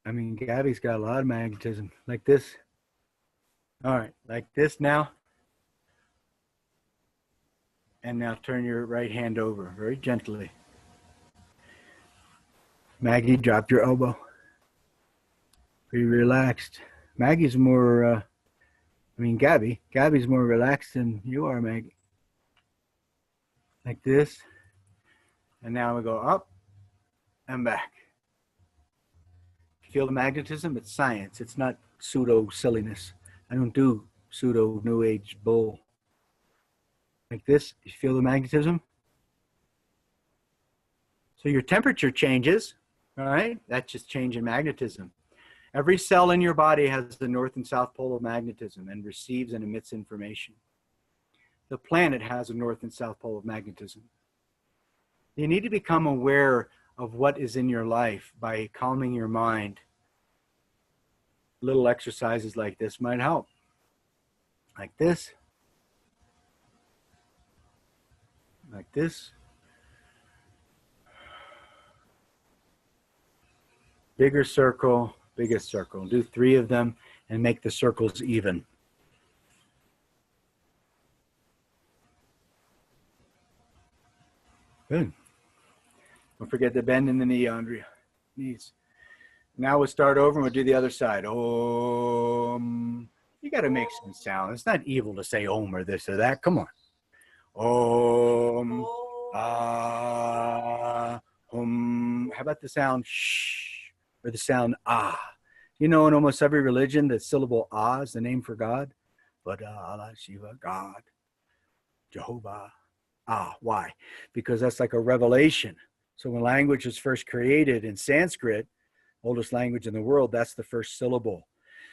a lot of magnetism. Like this. All right, like this now. And now turn your right hand over very gently. Maggie, drop your elbow. Be relaxed. Maggie's more, Gabby's more relaxed than you are, Maggie. Like this. And now we go up and back. Feel the magnetism? It's science. It's not pseudo silliness. I don't do pseudo new age bull. Like this. You feel the magnetism? So your temperature changes. All right. That's just change in magnetism. Every cell in your body has the north and south pole of magnetism and receives and emits information. The planet has a north and south pole of magnetism. You need to become aware of what is in your life by calming your mind. Little exercises like this might help. Like this. Like this. Bigger circle, biggest circle. Do 3 of them and make the circles even. Good. Don't forget to bend in the knee, Andrea. Knees. Now we'll start over and we'll do the other side. Om. You got to make some sound. It's not evil to say om or this or that. Come on. Om. Ah. Om. How about the sound shh or the sound ah? You know, in almost every religion, the syllable ah is the name for God. Buddha, Allah, Shiva, God, Jehovah. Ah, why? Because that's like a revelation. So when language was first created in Sanskrit, oldest language in the world, that's the first syllable.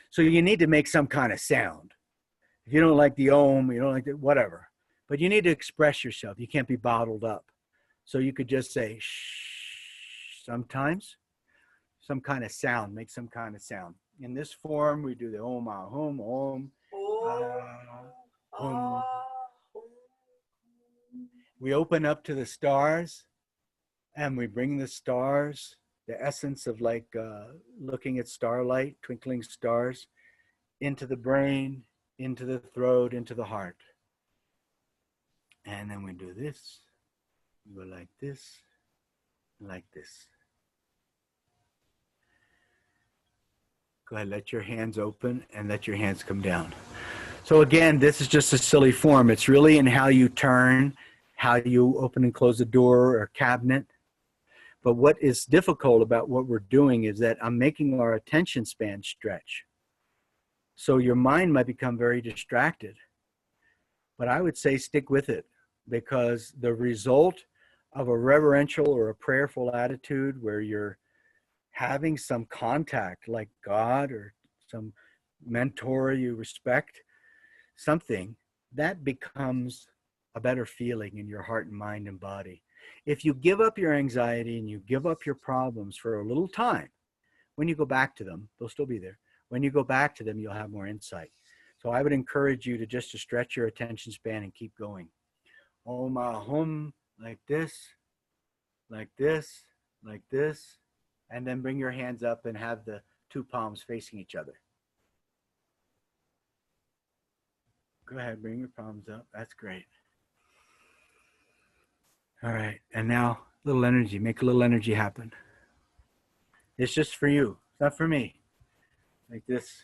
So you need to make some kind of sound. If you don't like the om, you don't like the whatever. But you need to express yourself. You can't be bottled up. So you could just say shh sometimes, some kind of sound, make some kind of sound. In this form, we do the om, ah, hum, om, ah, hum. We open up to the stars and we bring the stars, the essence of like looking at starlight, twinkling stars, into the brain, into the throat, into the heart. And then we do this. We go like this, like this. Go ahead, let your hands open and let your hands come down. So again, this is just a silly form. It's really in how you turn, how you open and close the door or cabinet. But what is difficult about what we're doing is that I'm making our attention span stretch. So your mind might become very distracted. But I would say stick with it, because the result of a reverential or a prayerful attitude where you're having some contact like God or some mentor you respect, something, that becomes a better feeling in your heart and mind and body. If you give up your anxiety and you give up your problems for a little time, when you go back to them, they'll still be there. When you go back to them, you'll have more insight. So I would encourage you to just to stretch your attention span and keep going. Om, ah, hum, like this, like this, like this. And then bring your hands up and have the two palms facing each other. Go ahead, bring your palms up. That's great. All right, and now a little energy. Make a little energy happen. It's just for you. It's not for me. Like this.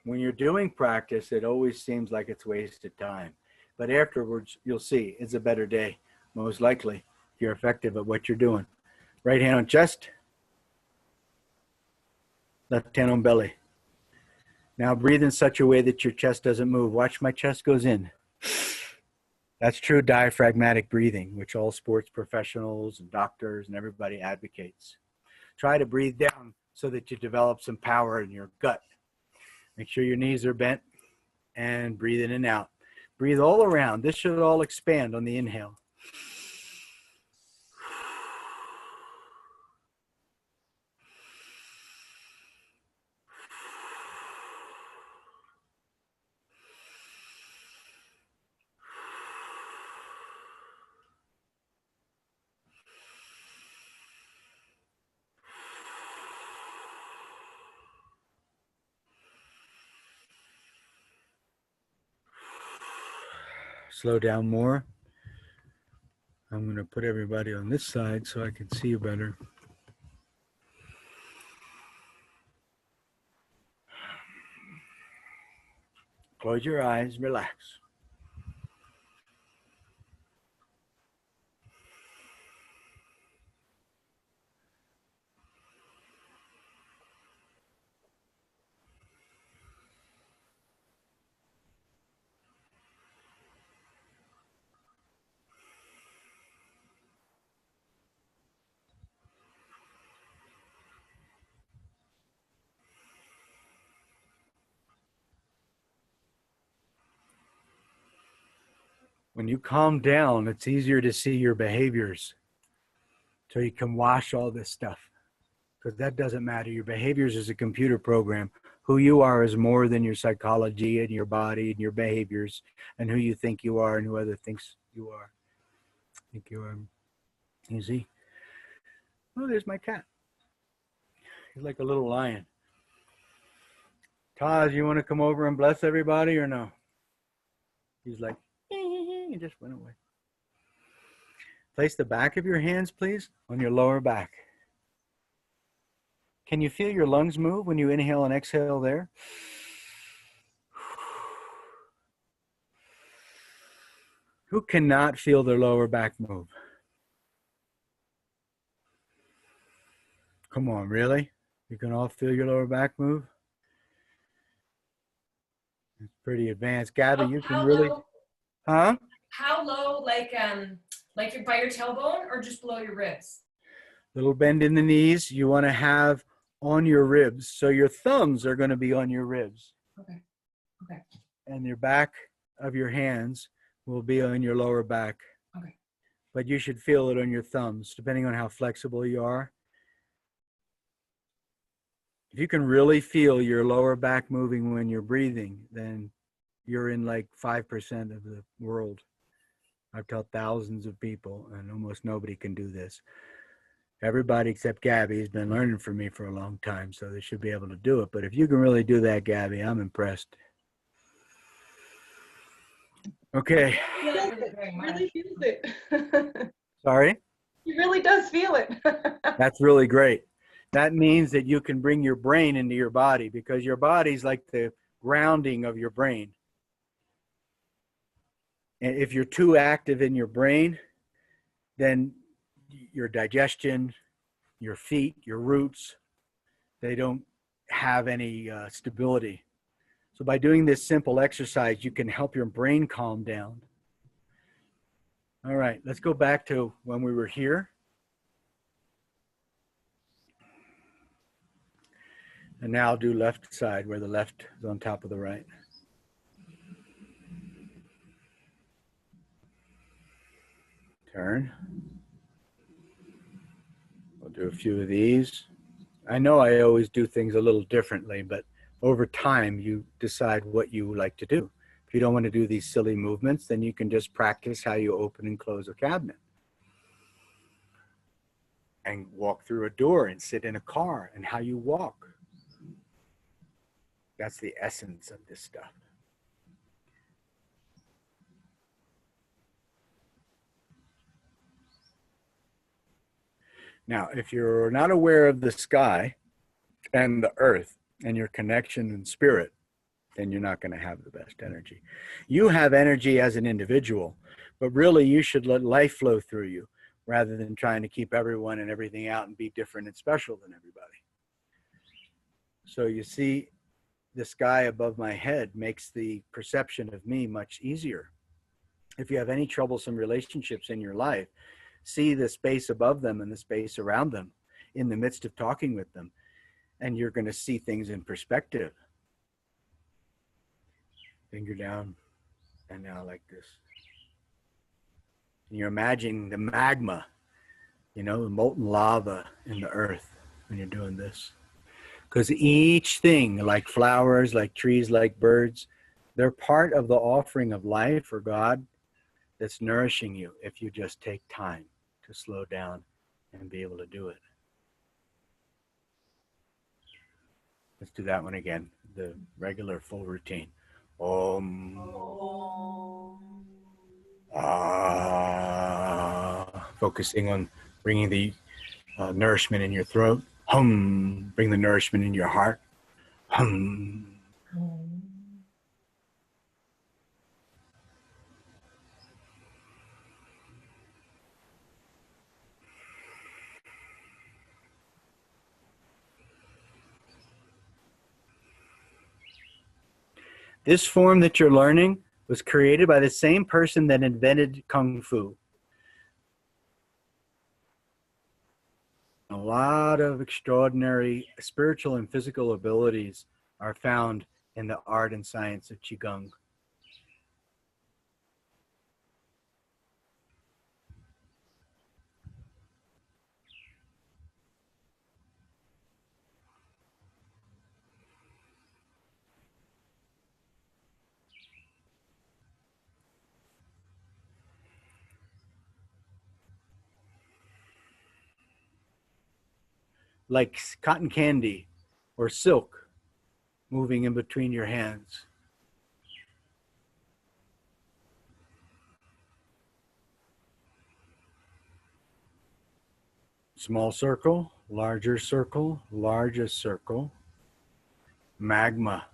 When you're doing practice, it always seems like it's wasted time. But afterwards, you'll see it's a better day. Most likely, you're effective at what you're doing. Right hand on chest. Left hand on belly. Now breathe in such a way that your chest doesn't move. Watch my chest goes in. That's true diaphragmatic breathing, which all sports professionals and doctors and everybody advocates. Try to breathe down so that you develop some power in your gut. Make sure your knees are bent and breathe in and out. Breathe all around. This should all expand on the inhale. Slow down more. I'm going to put everybody on this side so I can see you better. Close your eyes, relax. When you calm down, it's easier to see your behaviors. So you can wash all this stuff. Because that doesn't matter. Your behaviors is a computer program. Who you are is more than your psychology and your body and your behaviors and who you think you are and who other thinks you are. Think you are. You see? Oh, there's my cat. He's like a little lion. Taj, you want to come over and bless everybody or no? He's like, he just went away. Place the back of your hands, please, on your lower back. Can you feel your lungs move when you inhale and exhale there? Who cannot feel their lower back move? Come on, really? You can all feel your lower back move? It's pretty advanced. Gabby, you can How really, low? huh? How low? Like by your tailbone or just below your ribs? Little bend in the knees. You want to have on your ribs. So your thumbs are going to be on your ribs. Okay. Okay. And your back of your hands will be on your lower back. Okay. But you should feel it on your thumbs, depending on how flexible you are. If you can really feel your lower back moving when you're breathing, then you're in like 5% of the world. I've taught thousands of people, and almost nobody can do this. Everybody except Gabby has been learning from me for a long time, so they should be able to do it. But if you can really do that, Gabby, I'm impressed. Okay. I feel like really very much. Really feels it. Sorry? He really does feel it. That's really great. That means that you can bring your brain into your body, because your body's like the grounding of your brain. And if you're too active in your brain, then your digestion, your feet, your roots, they don't have any stability. So by doing this simple exercise, you can help your brain calm down. All right, let's go back to when we were here. And now do left side, where the left is on top of the right. Turn. We'll do a few of these. I know I always do things a little differently, but over time you decide what you like to do. If you don't want to do these silly movements, then you can just practice how you open and close a cabinet. And walk through a door and sit in a car, and how you walk. That's the essence of this stuff. Now, if you're not aware of the sky and the earth and your connection in spirit, then you're not going to have the best energy. You have energy as an individual, but really you should let life flow through you rather than trying to keep everyone and everything out and be different and special than everybody. So you see, the sky above my head makes the perception of me much easier. If you have any troublesome relationships in your life, see the space above them and the space around them in the midst of talking with them, and you're going to see things in perspective. Finger down, and now like this. And you're imagining the magma, the molten lava in the earth when you're doing this. Because each thing, like flowers, like trees, like birds, they're part of the offering of life or God that's nourishing you if you just take time to slow down and be able to do it. Let's do that one again, the regular full routine. Om. Focusing on bringing the nourishment in your throat. Hum. Bring the nourishment in your heart. Hum. This form that you're learning was created by the same person that invented Kung Fu. A lot of extraordinary spiritual and physical abilities are found in the art and science of Qigong. Like cotton candy or silk moving in between your hands. Small circle, larger circle, largest circle. Magma.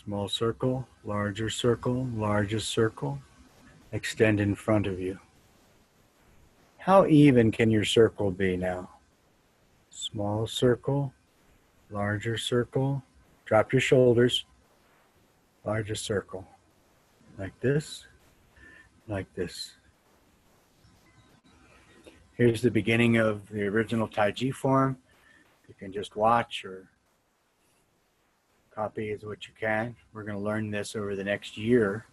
Small circle, larger circle, largest circle. Extend in front of you. How even can your circle be now? Small circle, larger circle. Drop your shoulders. larger circle, like this, like this. Here's the beginning of the original Tai Chi form. You can just watch or copy as what you can. We're going to learn this over the next year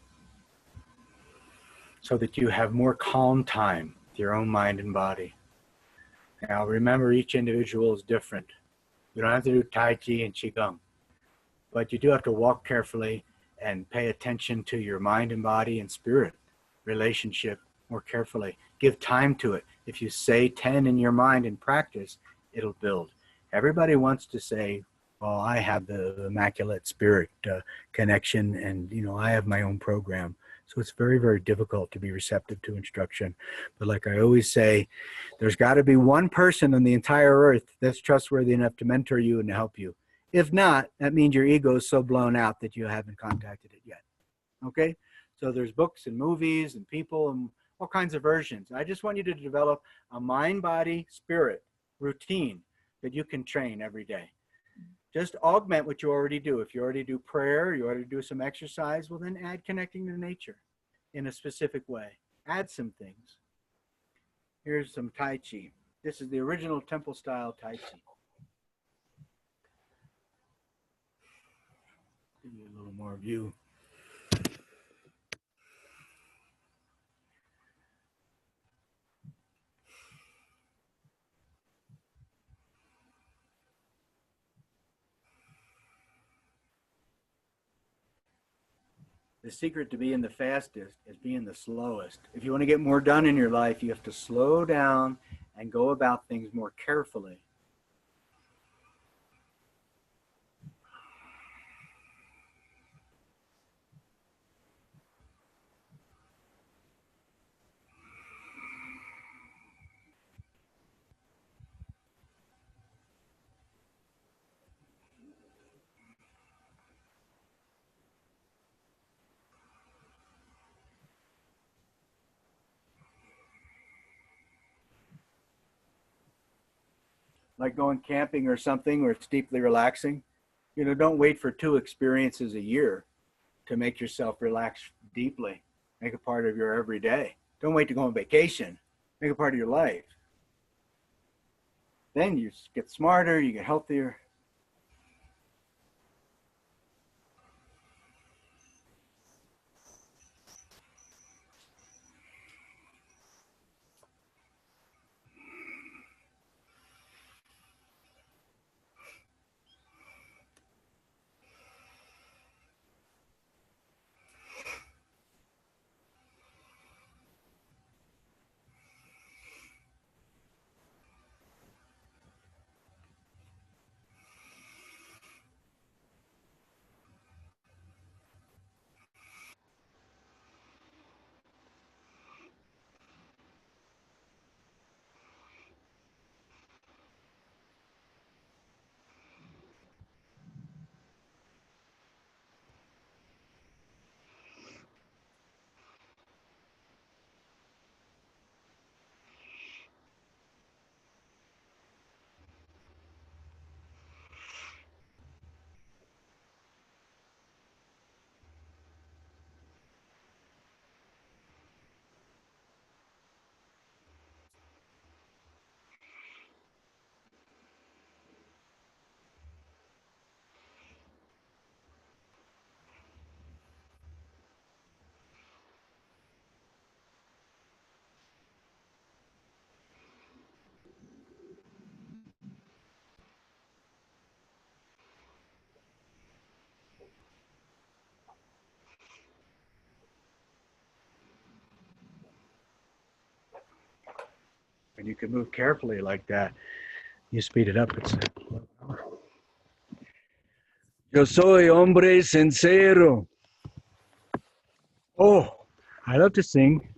so that you have more calm time with your own mind and body. Now remember, each individual is different. You don't have to do Tai Chi and Qigong, but you do have to walk carefully and pay attention to your mind and body and spirit relationship more carefully. Give time to it. If you say 10 in your mind and practice, it'll build. Everybody wants to say, well, I have the immaculate spirit connection, and I have my own program. So it's very, very difficult to be receptive to instruction. But like I always say, there's got to be one person on the entire earth that's trustworthy enough to mentor you and to help you. If not, that means your ego is so blown out that you haven't contacted it yet. Okay? So there's books and movies and people and all kinds of versions. I just want you to develop a mind, body, spirit routine that you can train every day. Just augment what you already do. If you already do prayer, you already do some exercise, well then add connecting to nature in a specific way. Add some things. Here's some Tai Chi. This is the original temple style Tai Chi. Give you a little more view. The secret to being the fastest is being the slowest. If you want to get more done in your life, you have to slow down and go about things more carefully. Like going camping or something where it's deeply relaxing. Don't wait for 2 experiences a year to make yourself relax deeply. Make it part of your everyday. Don't wait to go on vacation. Make it part of your life. Then you get smarter, you get healthier. When you can move carefully like that, you speed it up. Yo soy hombre sincero. Oh, I love to sing.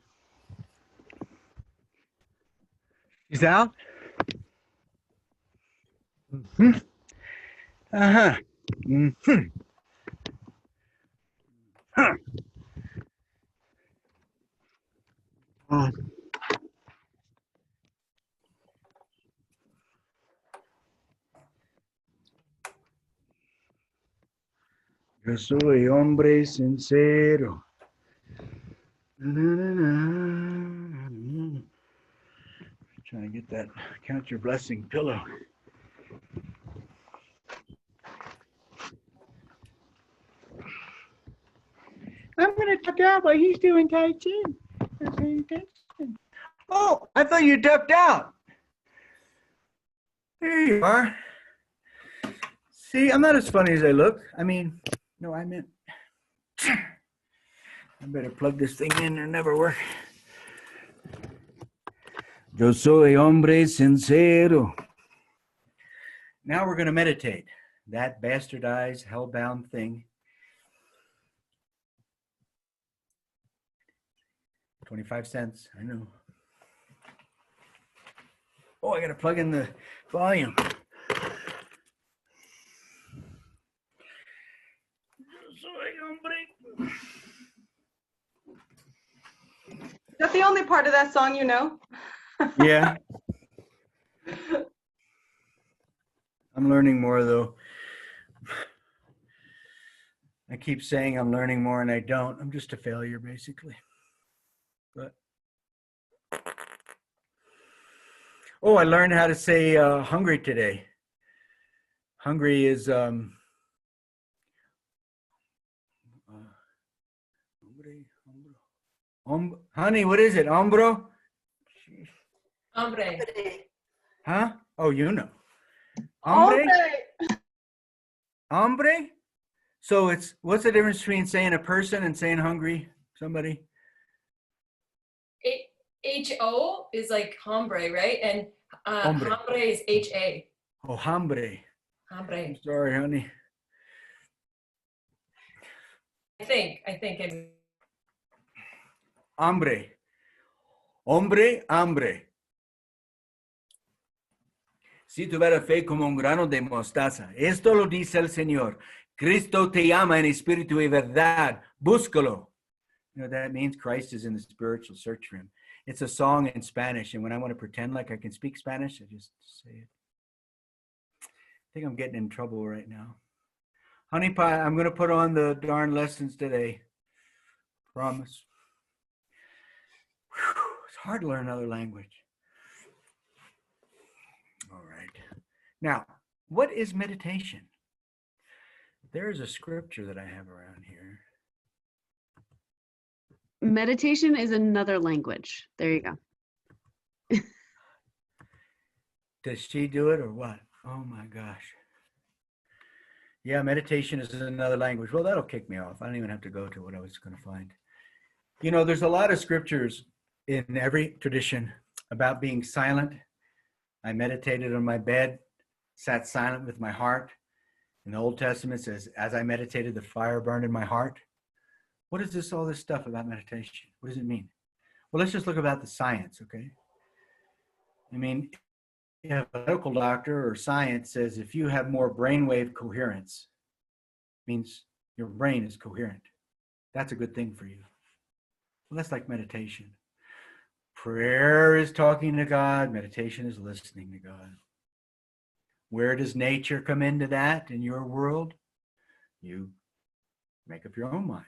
She's out? Mm-hmm. Uh-huh. Mm-hmm. Huh. Oh. Yo soy hombre sincero. Trying to get that count your blessing pillow. I'm going to tuck out while he's doing Tai Chi. I'm paying attention. Oh, I thought you ducked out. There you are. See, I'm not as funny as I look. I mean, no, I meant. I better plug this thing in or never work. Yo soy hombre sincero. Now we're going to meditate. That bastardized, hellbound thing. 25 cents, I know. Oh, I got to plug in the volume. Is that the only part of that song you know? Yeah. I'm learning more, though. I keep saying I'm learning more, and I don't. I'm just a failure, basically. But oh, I learned how to say hungry today. Hungry is honey, what is it? Hombro? Hombre. Huh? Oh, you know. Hombre? Hombre? So it's, what's the difference between saying a person and saying hungry? Somebody? H-O is like hombre, right? And Hombre. hombre is H-A. Oh, hambre. Hombre. I'm sorry, honey. I think. And Hambre. Hombre, hambre. Si tuviera fe como un grano de mostaza. Esto lo dice el Señor. Cristo te llama en espíritu y verdad. Búscalo. You know what that means? Christ is in the spiritual search for him. It's a song in Spanish, and when I want to pretend like I can speak Spanish, I just say it. I think I'm getting in trouble right now. Honey pie, I'm going to put on the darn lessons today. Promise. Whew, it's hard to learn another language. All right. Now, what is meditation? There's a scripture that I have around here. Meditation is another language. There you go. Does she do it or what? Oh my gosh. Yeah, meditation is another language. Well, that'll kick me off. I don't even have to go to what I was going to find. You know, there's a lot of scriptures in every tradition about being silent. I meditated on my bed, sat silent with my heart. In the Old Testament says, as I meditated, the fire burned in my heart. What is this, all this stuff about meditation? What does it mean? Well, let's just look about the science, okay? I mean, if a medical doctor or science says if you have more brainwave coherence, means your brain is coherent. That's a good thing for you. Well, that's like meditation. Prayer is talking to God. Meditation is listening to God. Where does nature come into that in your world? You make up your own mind.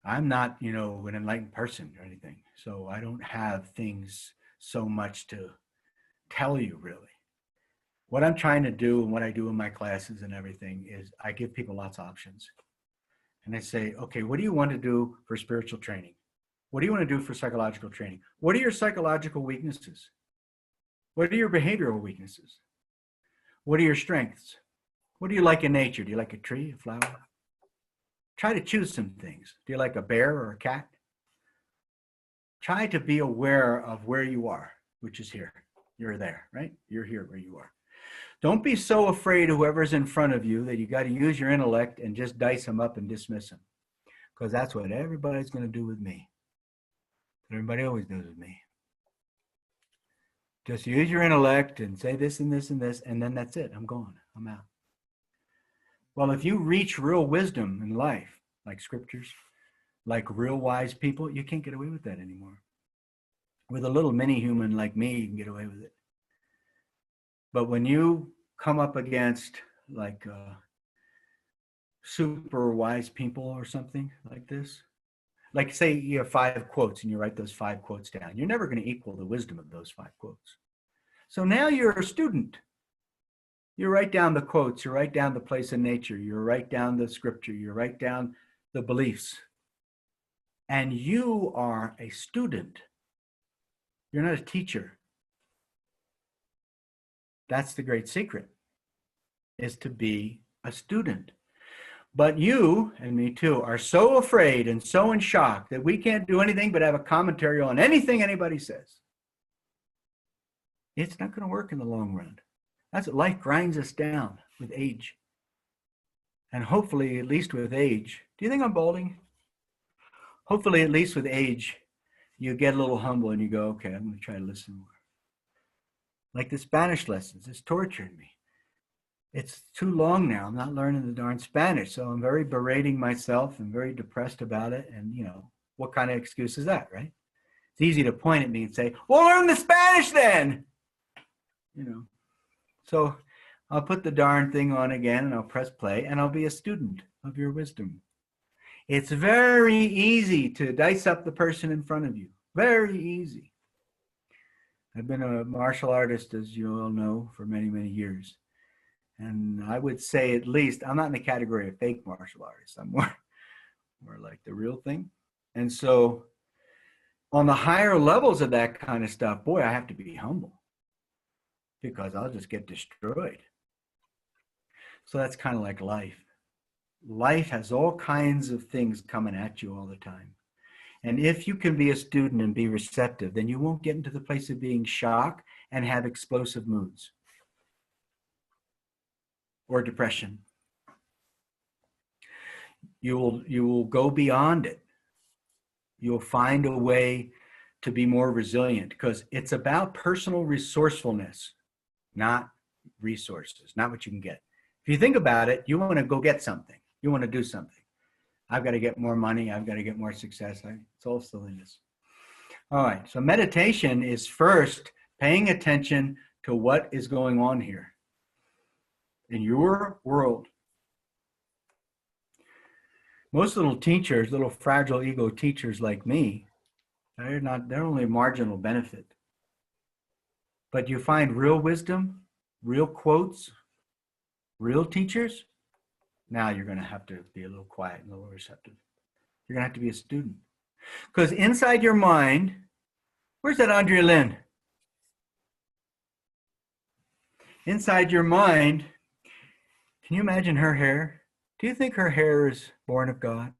I'm not, you know, an enlightened person or anything, so I don't have things so much to tell you, really. What I'm trying to do and what I do in my classes and everything is I give people lots of options. And I say, okay, what do you want to do for spiritual training? What do you want to do for psychological training? What are your psychological weaknesses? What are your behavioral weaknesses? What are your strengths? What do you like in nature? Do you like a tree, a flower? Try to choose some things. Do you like a bear or a cat? Try to be aware of where you are, which is here. You're there, right? You're here where you are. Don't be so afraid of whoever's in front of you that you got to use your intellect and just dice them up and dismiss them. Because that's what everybody's going to do with me. Everybody always does with me. Just use your intellect and say this and this and this, and then that's it. I'm gone. I'm out. Well, if you reach real wisdom in life, like scriptures, like real wise people, you can't get away with that anymore. With a little mini human like me, you can get away with it. But when you come up against like super wise people or something like this. Like say you have 5 quotes and you write those 5 quotes down. You're never going to equal the wisdom of those 5 quotes. So now you're a student. You write down the quotes, you write down the place in nature, you write down the scripture, you write down the beliefs. And you are a student. You're not a teacher. That's the great secret, is to be a student. But you, and me too, are so afraid and so in shock that we can't do anything but have a commentary on anything anybody says. It's not going to work in the long run. That's what life grinds us down with age. And hopefully, at least with age, do you think I'm balding? Hopefully, at least with age, you get a little humble and you go, okay, I'm going to try to listen more. Like the Spanish lessons, it's torturing me. It's too long now. I'm not learning the darn Spanish. So I'm very berating myself and very depressed about it. And, you know, what kind of excuse is that, right? It's easy to point at me and say, well, learn the Spanish then. You know, so I'll put the darn thing on again and I'll press play and I'll be a student of your wisdom. It's very easy to dice up the person in front of you. Very easy. I've been a martial artist, as you all know, for many, many years. And I would say at least, I'm not in the category of fake martial artists. I'm more like the real thing. And so on the higher levels of that kind of stuff, boy, I have to be humble because I'll just get destroyed. So that's kind of like life. Life has all kinds of things coming at you all the time. And if you can be a student and be receptive, then you won't get into the place of being shocked and have explosive moods or depression. You will go beyond it. You'll find a way to be more resilient because it's about personal resourcefulness, not resources, not what you can get. If you think about it, you want to go get something. You want to do something. I've got to get more money. I've got to get more success. It's all silliness. All right. So meditation is first paying attention to what is going on here in your world. Most little teachers, little fragile ego teachers like me, they're only a marginal benefit. But you find real wisdom, real quotes, real teachers, now you're going to have to be a little quiet and a little receptive. You're going to have to be a student. Because inside your mind, where's that Andrea Lynn? Inside your mind, can you imagine her hair? Do you think her hair is born of God?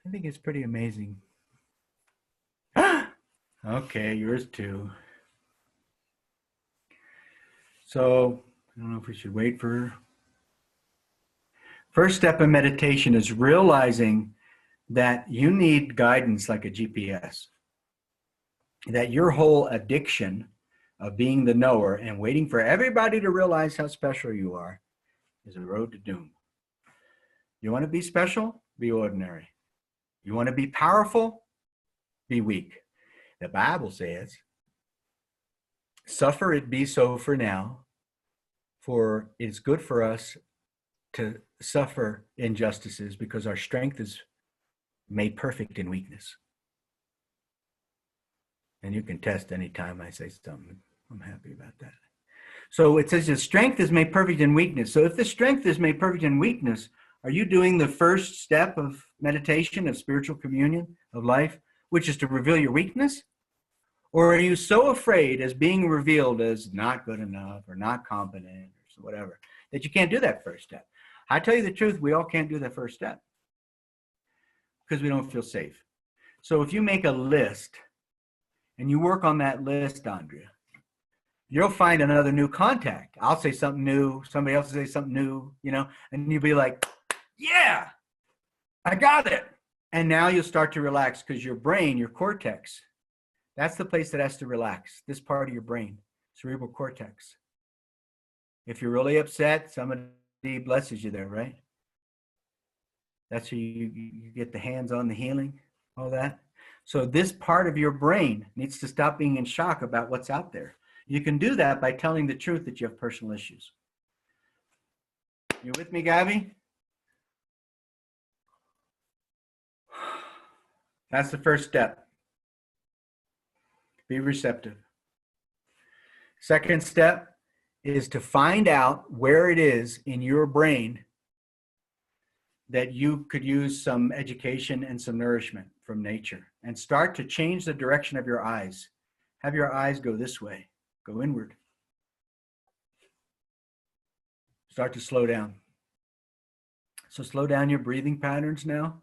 I think it's pretty amazing. Okay, yours too. So, I don't know if we should wait for her. First step in meditation is realizing that you need guidance like a GPS. That your whole addiction of being the knower and waiting for everybody to realize how special you are is a road to doom. You want to be special? Be ordinary. You want to be powerful? Be weak. The Bible says, suffer it be so for now, for it's good for us to suffer injustices because our strength is made perfect in weakness. And you can test anytime I say something. I'm happy about that. So it says the strength is made perfect in weakness. So if the strength is made perfect in weakness, are you doing the first step of meditation, of spiritual communion, of life, which is to reveal your weakness? Or are you so afraid as being revealed as not good enough or not competent or whatever, that you can't do that first step? I tell you the truth, we all can't do that first step because we don't feel safe. So if you make a list and you work on that list, Andrea, you'll find another new contact. I'll say something new, somebody else will say something new, you know, and you'll be like, yeah, I got it. And now you'll start to relax because your brain, your cortex, that's the place that has to relax, this part of your brain, cerebral cortex. If you're really upset, somebody blesses you there, right? That's where you get the hands on the healing, all that. So this part of your brain needs to stop being in shock about what's out there. You can do that by telling the truth that you have personal issues. You with me, Gabby? That's the first step. Be receptive. Second step is to find out where it is in your brain that you could use some education and some nourishment from nature, and start to change the direction of your eyes. Have your eyes go this way, go inward. Start to slow down. So slow down your breathing patterns now.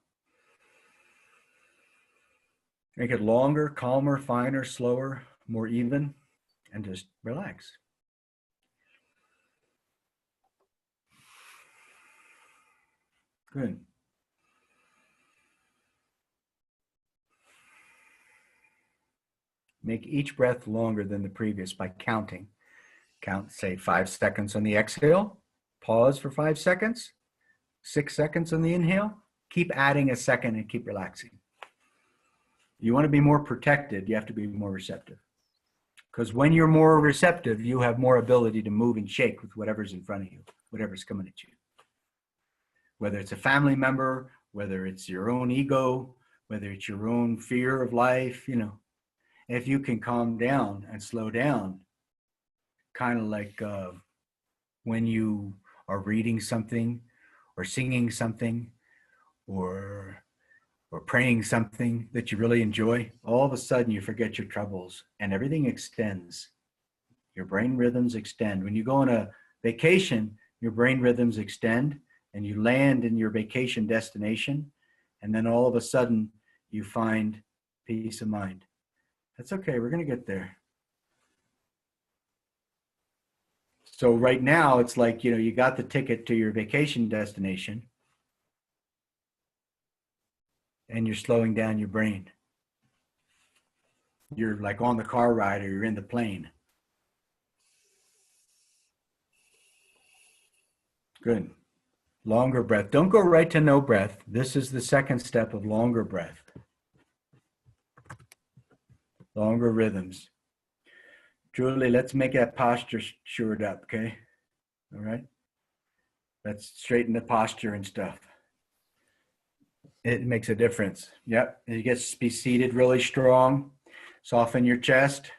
Make it longer, calmer, finer, slower, more even, and just relax. Good. Make each breath longer than the previous by counting. Count, say, 5 seconds on the exhale. Pause for 5 seconds. 6 seconds on the inhale. Keep adding a second and keep relaxing. You want to be more protected, you have to be more receptive. Because when you're more receptive, you have more ability to move and shake with whatever's in front of you, whatever's coming at you. Whether it's a family member, whether it's your own ego, whether it's your own fear of life, you know. If you can calm down and slow down, kind of like when you are reading something or singing something or praying something that you really enjoy, all of a sudden you forget your troubles and everything extends. Your brain rhythms extend. When you go on a vacation, your brain rhythms extend and you land in your vacation destination, and then all of a sudden you find peace of mind. That's okay, we're going to get there. So right now it's like, you know, you got the ticket to your vacation destination and you're slowing down your brain. You're like on the car ride or you're in the plane. Good. Longer breath. Don't go right to no breath. This is the second step of longer breath. Longer rhythms. Julie, let's make that posture shored up, okay? All right? Let's straighten the posture and stuff. It makes a difference. Yep. You get to be seated really strong. Soften your chest.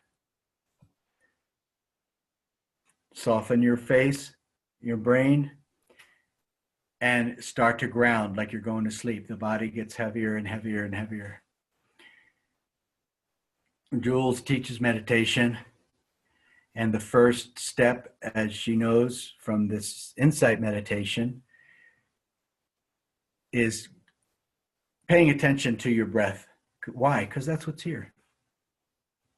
Soften your face, your brain, and start to ground like you're going to sleep. The body gets heavier and heavier and heavier. Jules teaches meditation. And the first step, as she knows from this insight meditation, is paying attention to your breath. Why? Because that's what's here.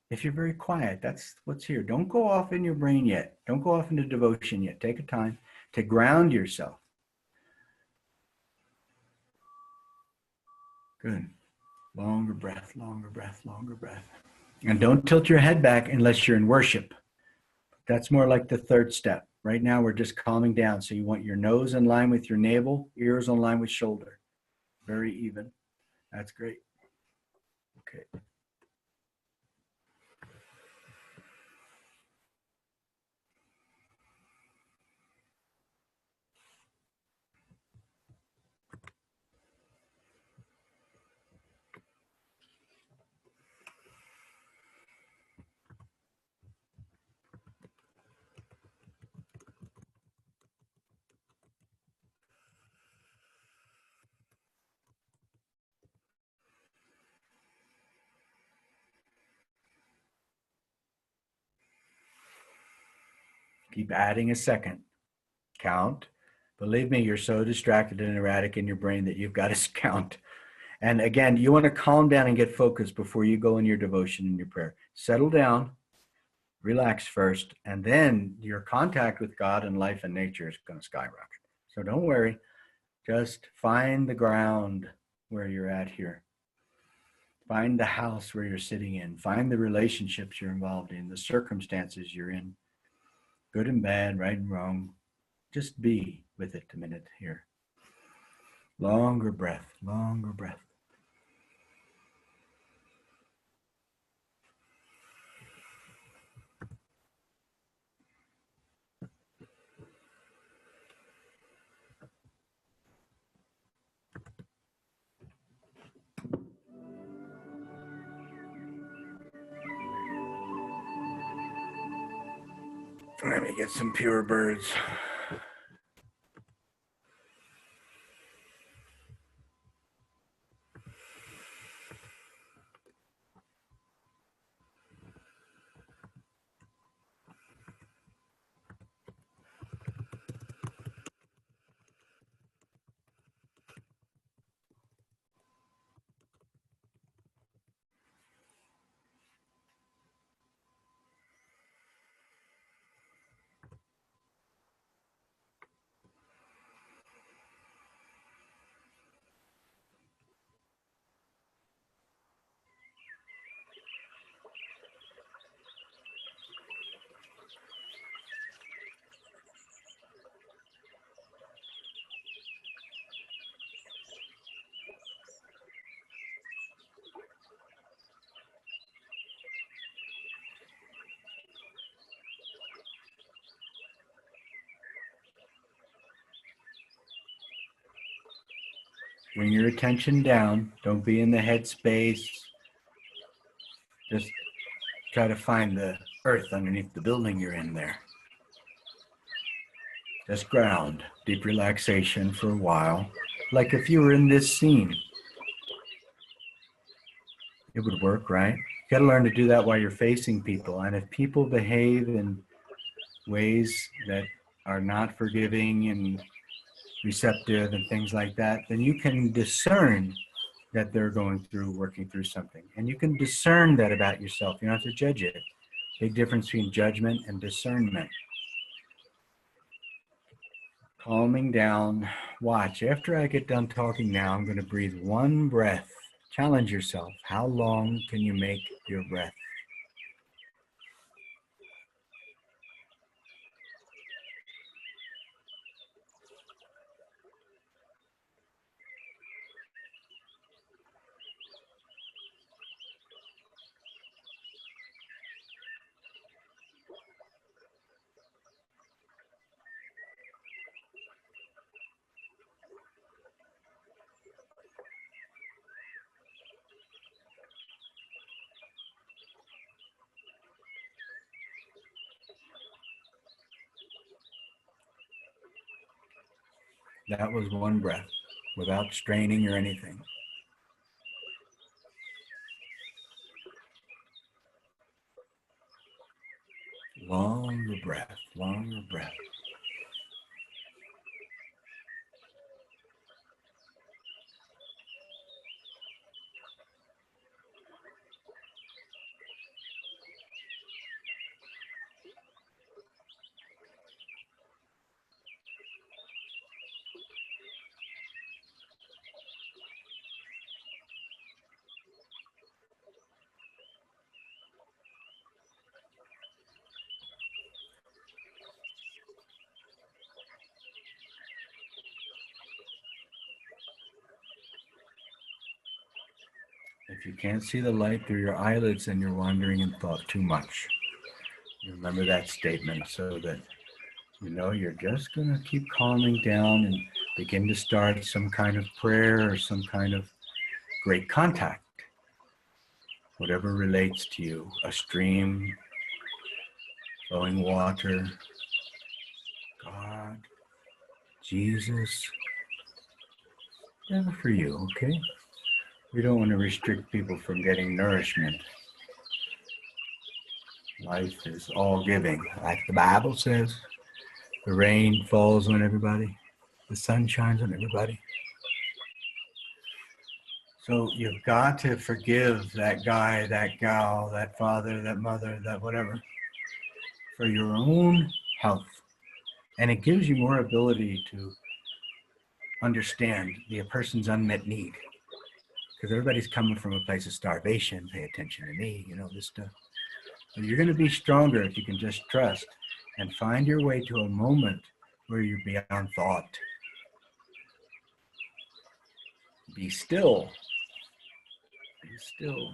If you're very quiet, that's what's here. Don't go off in your brain yet. Don't go off into devotion yet. Take a time to ground yourself. Good. Longer breath, longer breath, longer breath. And don't tilt your head back unless you're in worship. That's more like the third step. Right now, we're just calming down. So you want your nose in line with your navel, ears in line with shoulder. Very even. That's great. Okay. Keep adding a second. Count. Believe me, you're so distracted and erratic in your brain that you've got to count. And again, you want to calm down and get focused before you go in your devotion and your prayer. Settle down, relax first, and then your contact with God and life and nature is going to skyrocket. So don't worry. Just find the ground where you're at here. Find the house where you're sitting in. Find the relationships you're involved in, the circumstances you're in. Good and bad, right and wrong. Just be with it a minute here. Longer breath, longer breath. Let me get some pure birds. Bring your attention down. Don't be in the head space. Just try to find the earth underneath the building you're in there. Just ground. Deep relaxation for a while. Like if you were in this scene. It would work, right? You got to learn to do that while you're facing people. And if people behave in ways that are not forgiving and receptive and things like that, then you can discern that they're working through something. And you can discern that about yourself. You don't have to judge it. Big difference between judgment and discernment. Calming down. Watch. After I get done talking now, I'm going to breathe one breath. Challenge yourself. How long can you make your breath? That was one breath without straining or anything. Longer breath, longer breath. If you can't see the light through your eyelids, then you're wandering in thought too much. Remember that statement so that you know you're just going to keep calming down and begin to start some kind of prayer or some kind of great contact. Whatever relates to you, a stream, flowing water, God, Jesus, whatever for you, okay? We don't want to restrict people from getting nourishment. Life is all giving. Like the Bible says, the rain falls on everybody. The sun shines on everybody. So you've got to forgive that guy, that gal, that father, that mother, that whatever, for your own health. And it gives you more ability to understand the person's unmet need. Because everybody's coming from a place of starvation. Pay attention to me, this stuff. But you're going to be stronger if you can just trust and find your way to a moment where you're beyond thought. Be still. Be still.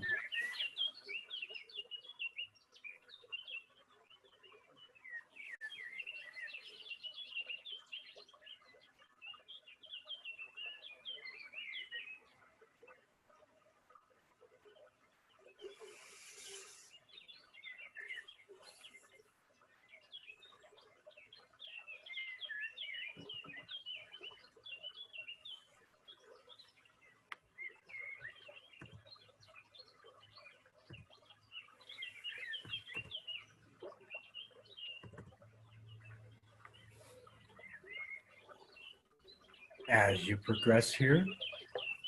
As you progress here,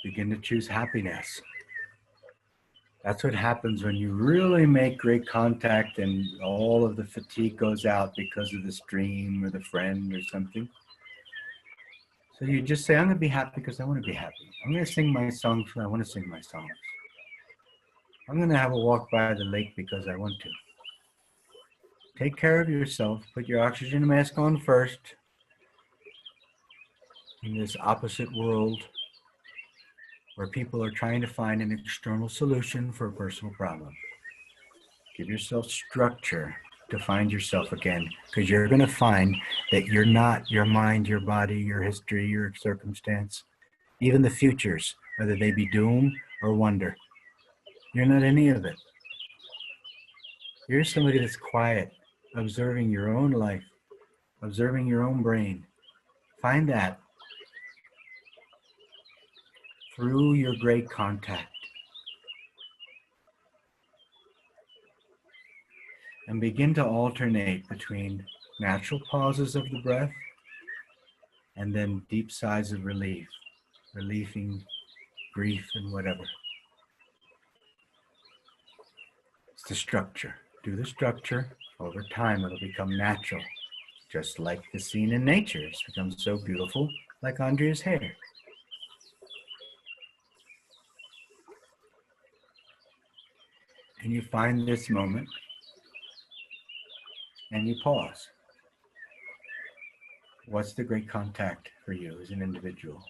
begin to choose happiness. That's what happens when you really make great contact and all of the fatigue goes out because of this dream or the friend or something. So you just say, I'm going to be happy because I want to be happy. I'm going to sing my songs because I want to sing my songs. I'm going to have a walk by the lake because I want to. Take care of yourself. Put your oxygen mask on first. In this opposite world where people are trying to find an external solution for a personal problem. Give yourself structure to find yourself again, because you're going to find that you're not your mind, your body, your history, your circumstance, even the futures, whether they be doom or wonder. You're not any of it. You're somebody that's quiet, observing your own life, observing your own brain. Find that through your great contact. And begin to alternate between natural pauses of the breath and then deep sighs of relief, relieving grief and whatever. It's the structure. Do the structure. Over time, it'll become natural, just like the scene in nature. It's become so beautiful, like Andrea's hair. And you find this moment, and you pause. What's the great contact for you as an individual?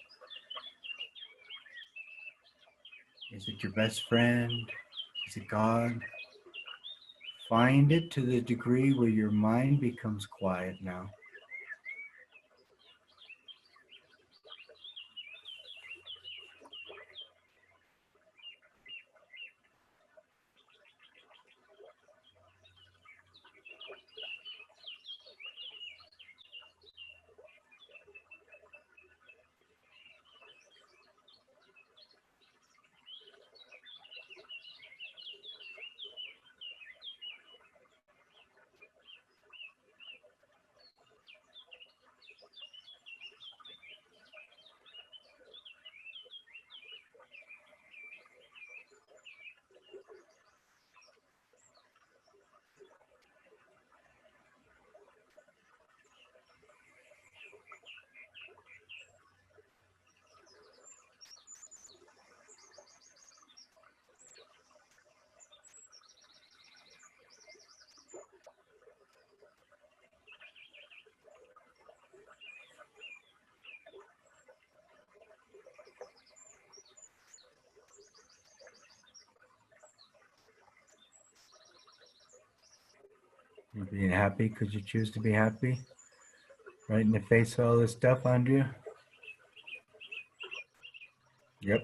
Is it your best friend? Is it God? Find it to the degree where your mind becomes quiet now. You're being happy because you choose to be happy. Right in the face of all this stuff, Andrea. Yep.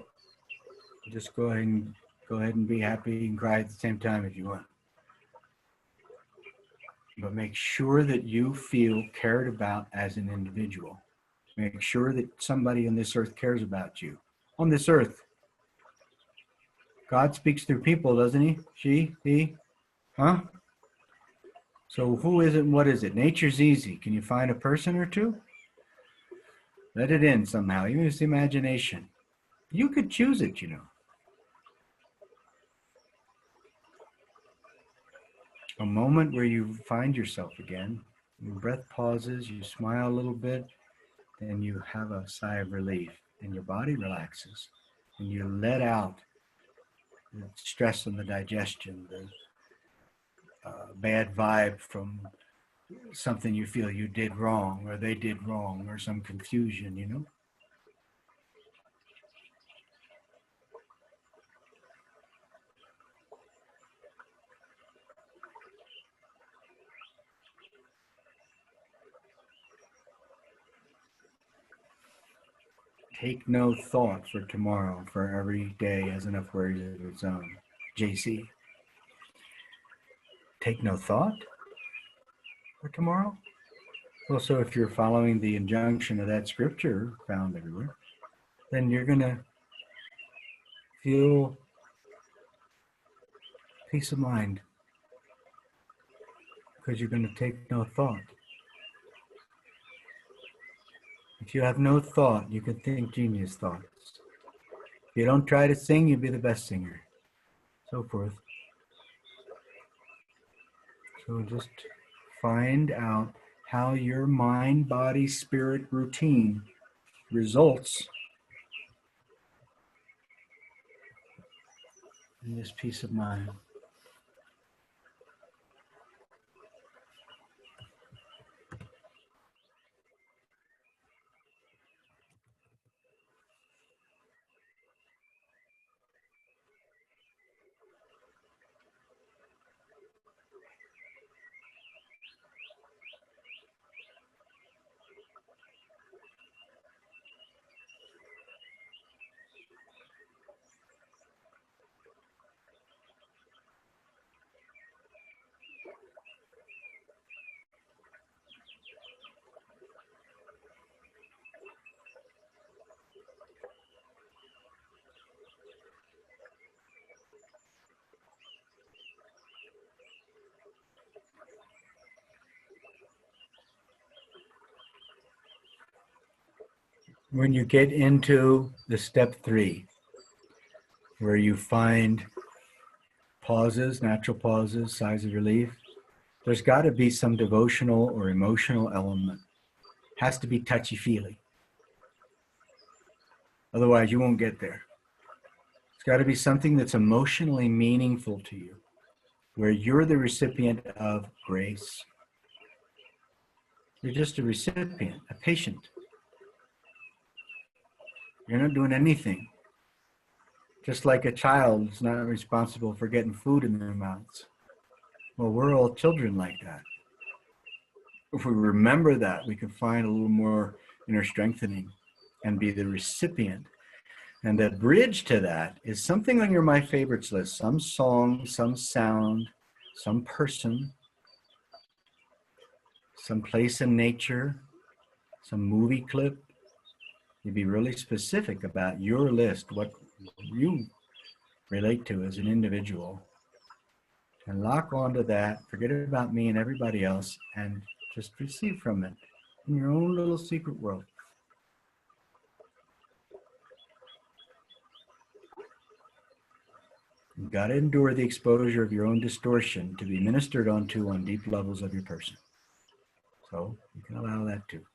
Just go ahead and be happy and cry at the same time if you want. But make sure that you feel cared about as an individual. Make sure that somebody on this earth cares about you. On this earth. God speaks through people, doesn't he? She, he, huh? So who is it and what is it? Nature's easy. Can you find a person or two? Let it in somehow, even if it's imagination. You could choose it, you know. A moment where you find yourself again. Your breath pauses, you smile a little bit, then you have a sigh of relief, and your body relaxes, and you let out the stress on the digestion, the bad vibe from something you feel you did wrong or they did wrong or some confusion, you know. Take no thought for tomorrow, for every day has enough worries of its own. JC. Take no thought for tomorrow? Well, so if you're following the injunction of that scripture found everywhere, then you're going to feel peace of mind because you're going to take no thought. If you have no thought, you can think genius thoughts. If you don't try to sing, you'll be the best singer. So forth. So just find out how your mind, body, spirit routine results in this peace of mind. When you get into the step 3, where you find pauses, natural pauses, sighs of relief, there's got to be some devotional or emotional element. Has to be touchy-feely. Otherwise, you won't get there. It's got to be something that's emotionally meaningful to you, where you're the recipient of grace. You're just a recipient, a patient. You're not doing anything. Just like a child is not responsible for getting food in their mouths. Well, we're all children like that. If we remember that, we can find a little more inner strengthening and be the recipient. And the bridge to that is something on your My Favorites list, some song, some sound, some person, some place in nature, some movie clip. You be really specific about your list, what you relate to as an individual, and lock onto that, forget about me and everybody else, and just receive from it in your own little secret world. You've got to endure the exposure of your own distortion to be ministered onto on deep levels of your person. So you can allow that too.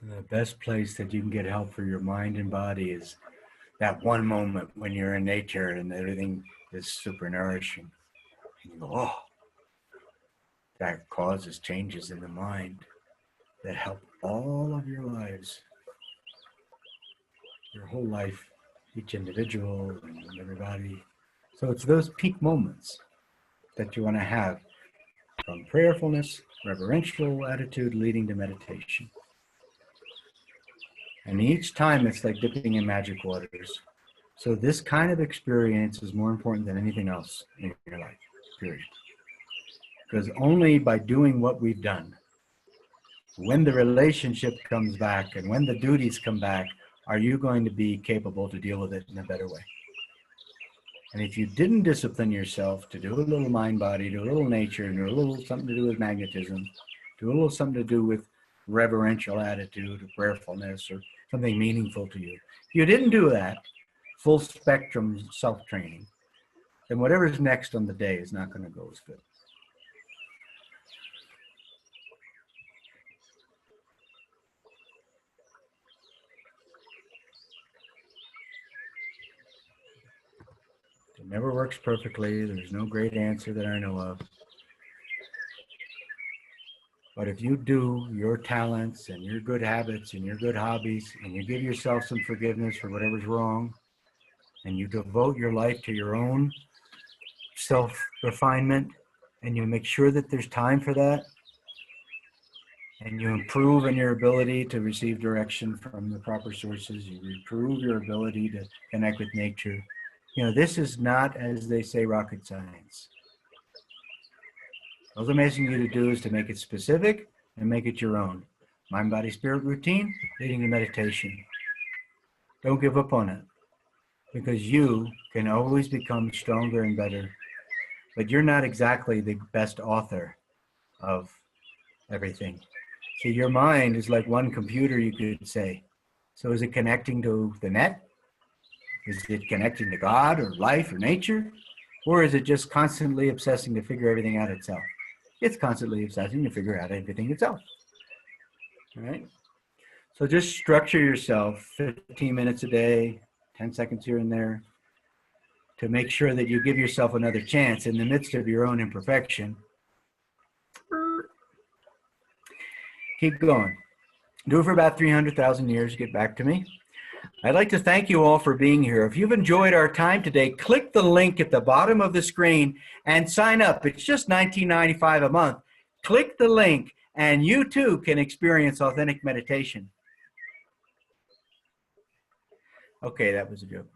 The best place that you can get help for your mind and body is that one moment when you're in nature and everything is super nourishing. And you go, oh, that causes changes in the mind that help all of your lives, your whole life, each individual and everybody. So it's those peak moments that you want to have, from prayerfulness, reverential attitude leading to meditation. And each time it's like dipping in magic waters. So this kind of experience is more important than anything else in your life, period. Because only by doing what we've done, when the relationship comes back and when the duties come back, are you going to be capable to deal with it in a better way. And if you didn't discipline yourself to do a little mind body, do a little nature, do a little something to do with magnetism, do a little something to do with reverential attitude or prayerfulness or something meaningful to you. If you didn't do that, full spectrum self-training, then whatever's next on the day is not going to go as good. It never works perfectly. There's no great answer that I know of. But if you do your talents and your good habits and your good hobbies, and you give yourself some forgiveness for whatever's wrong, and you devote your life to your own self-refinement, and you make sure that there's time for that, and you improve in your ability to receive direction from the proper sources, you improve your ability to connect with nature. You know, this is not, as they say, rocket science. All I'm asking you to do is to make it specific and make it your own. Mind, body, spirit routine, leading to meditation. Don't give up on it, because you can always become stronger and better. But you're not exactly the best author of everything. See, your mind is like one computer, you could say. So is it connecting to the net? Is it connecting to God or life or nature? Or is it just constantly obsessing to figure everything out itself? It's constantly obsessing to figure out everything itself. All right? So just structure yourself 15 minutes a day, 10 seconds here and there, to make sure that you give yourself another chance in the midst of your own imperfection. Keep going. Do it for about 300,000 years. Get back to me. I'd like to thank you all for being here. If you've enjoyed our time today, click the link at the bottom of the screen and sign up. It's just $19.95 a month. Click the link and you too can experience authentic meditation. Okay, that was a joke.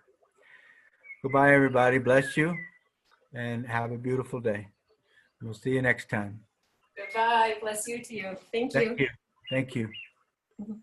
Goodbye, everybody. Bless you and have a beautiful day. We'll see you next time. Goodbye. Bless you to you. Thank you. Thank you. Thank you. Mhm.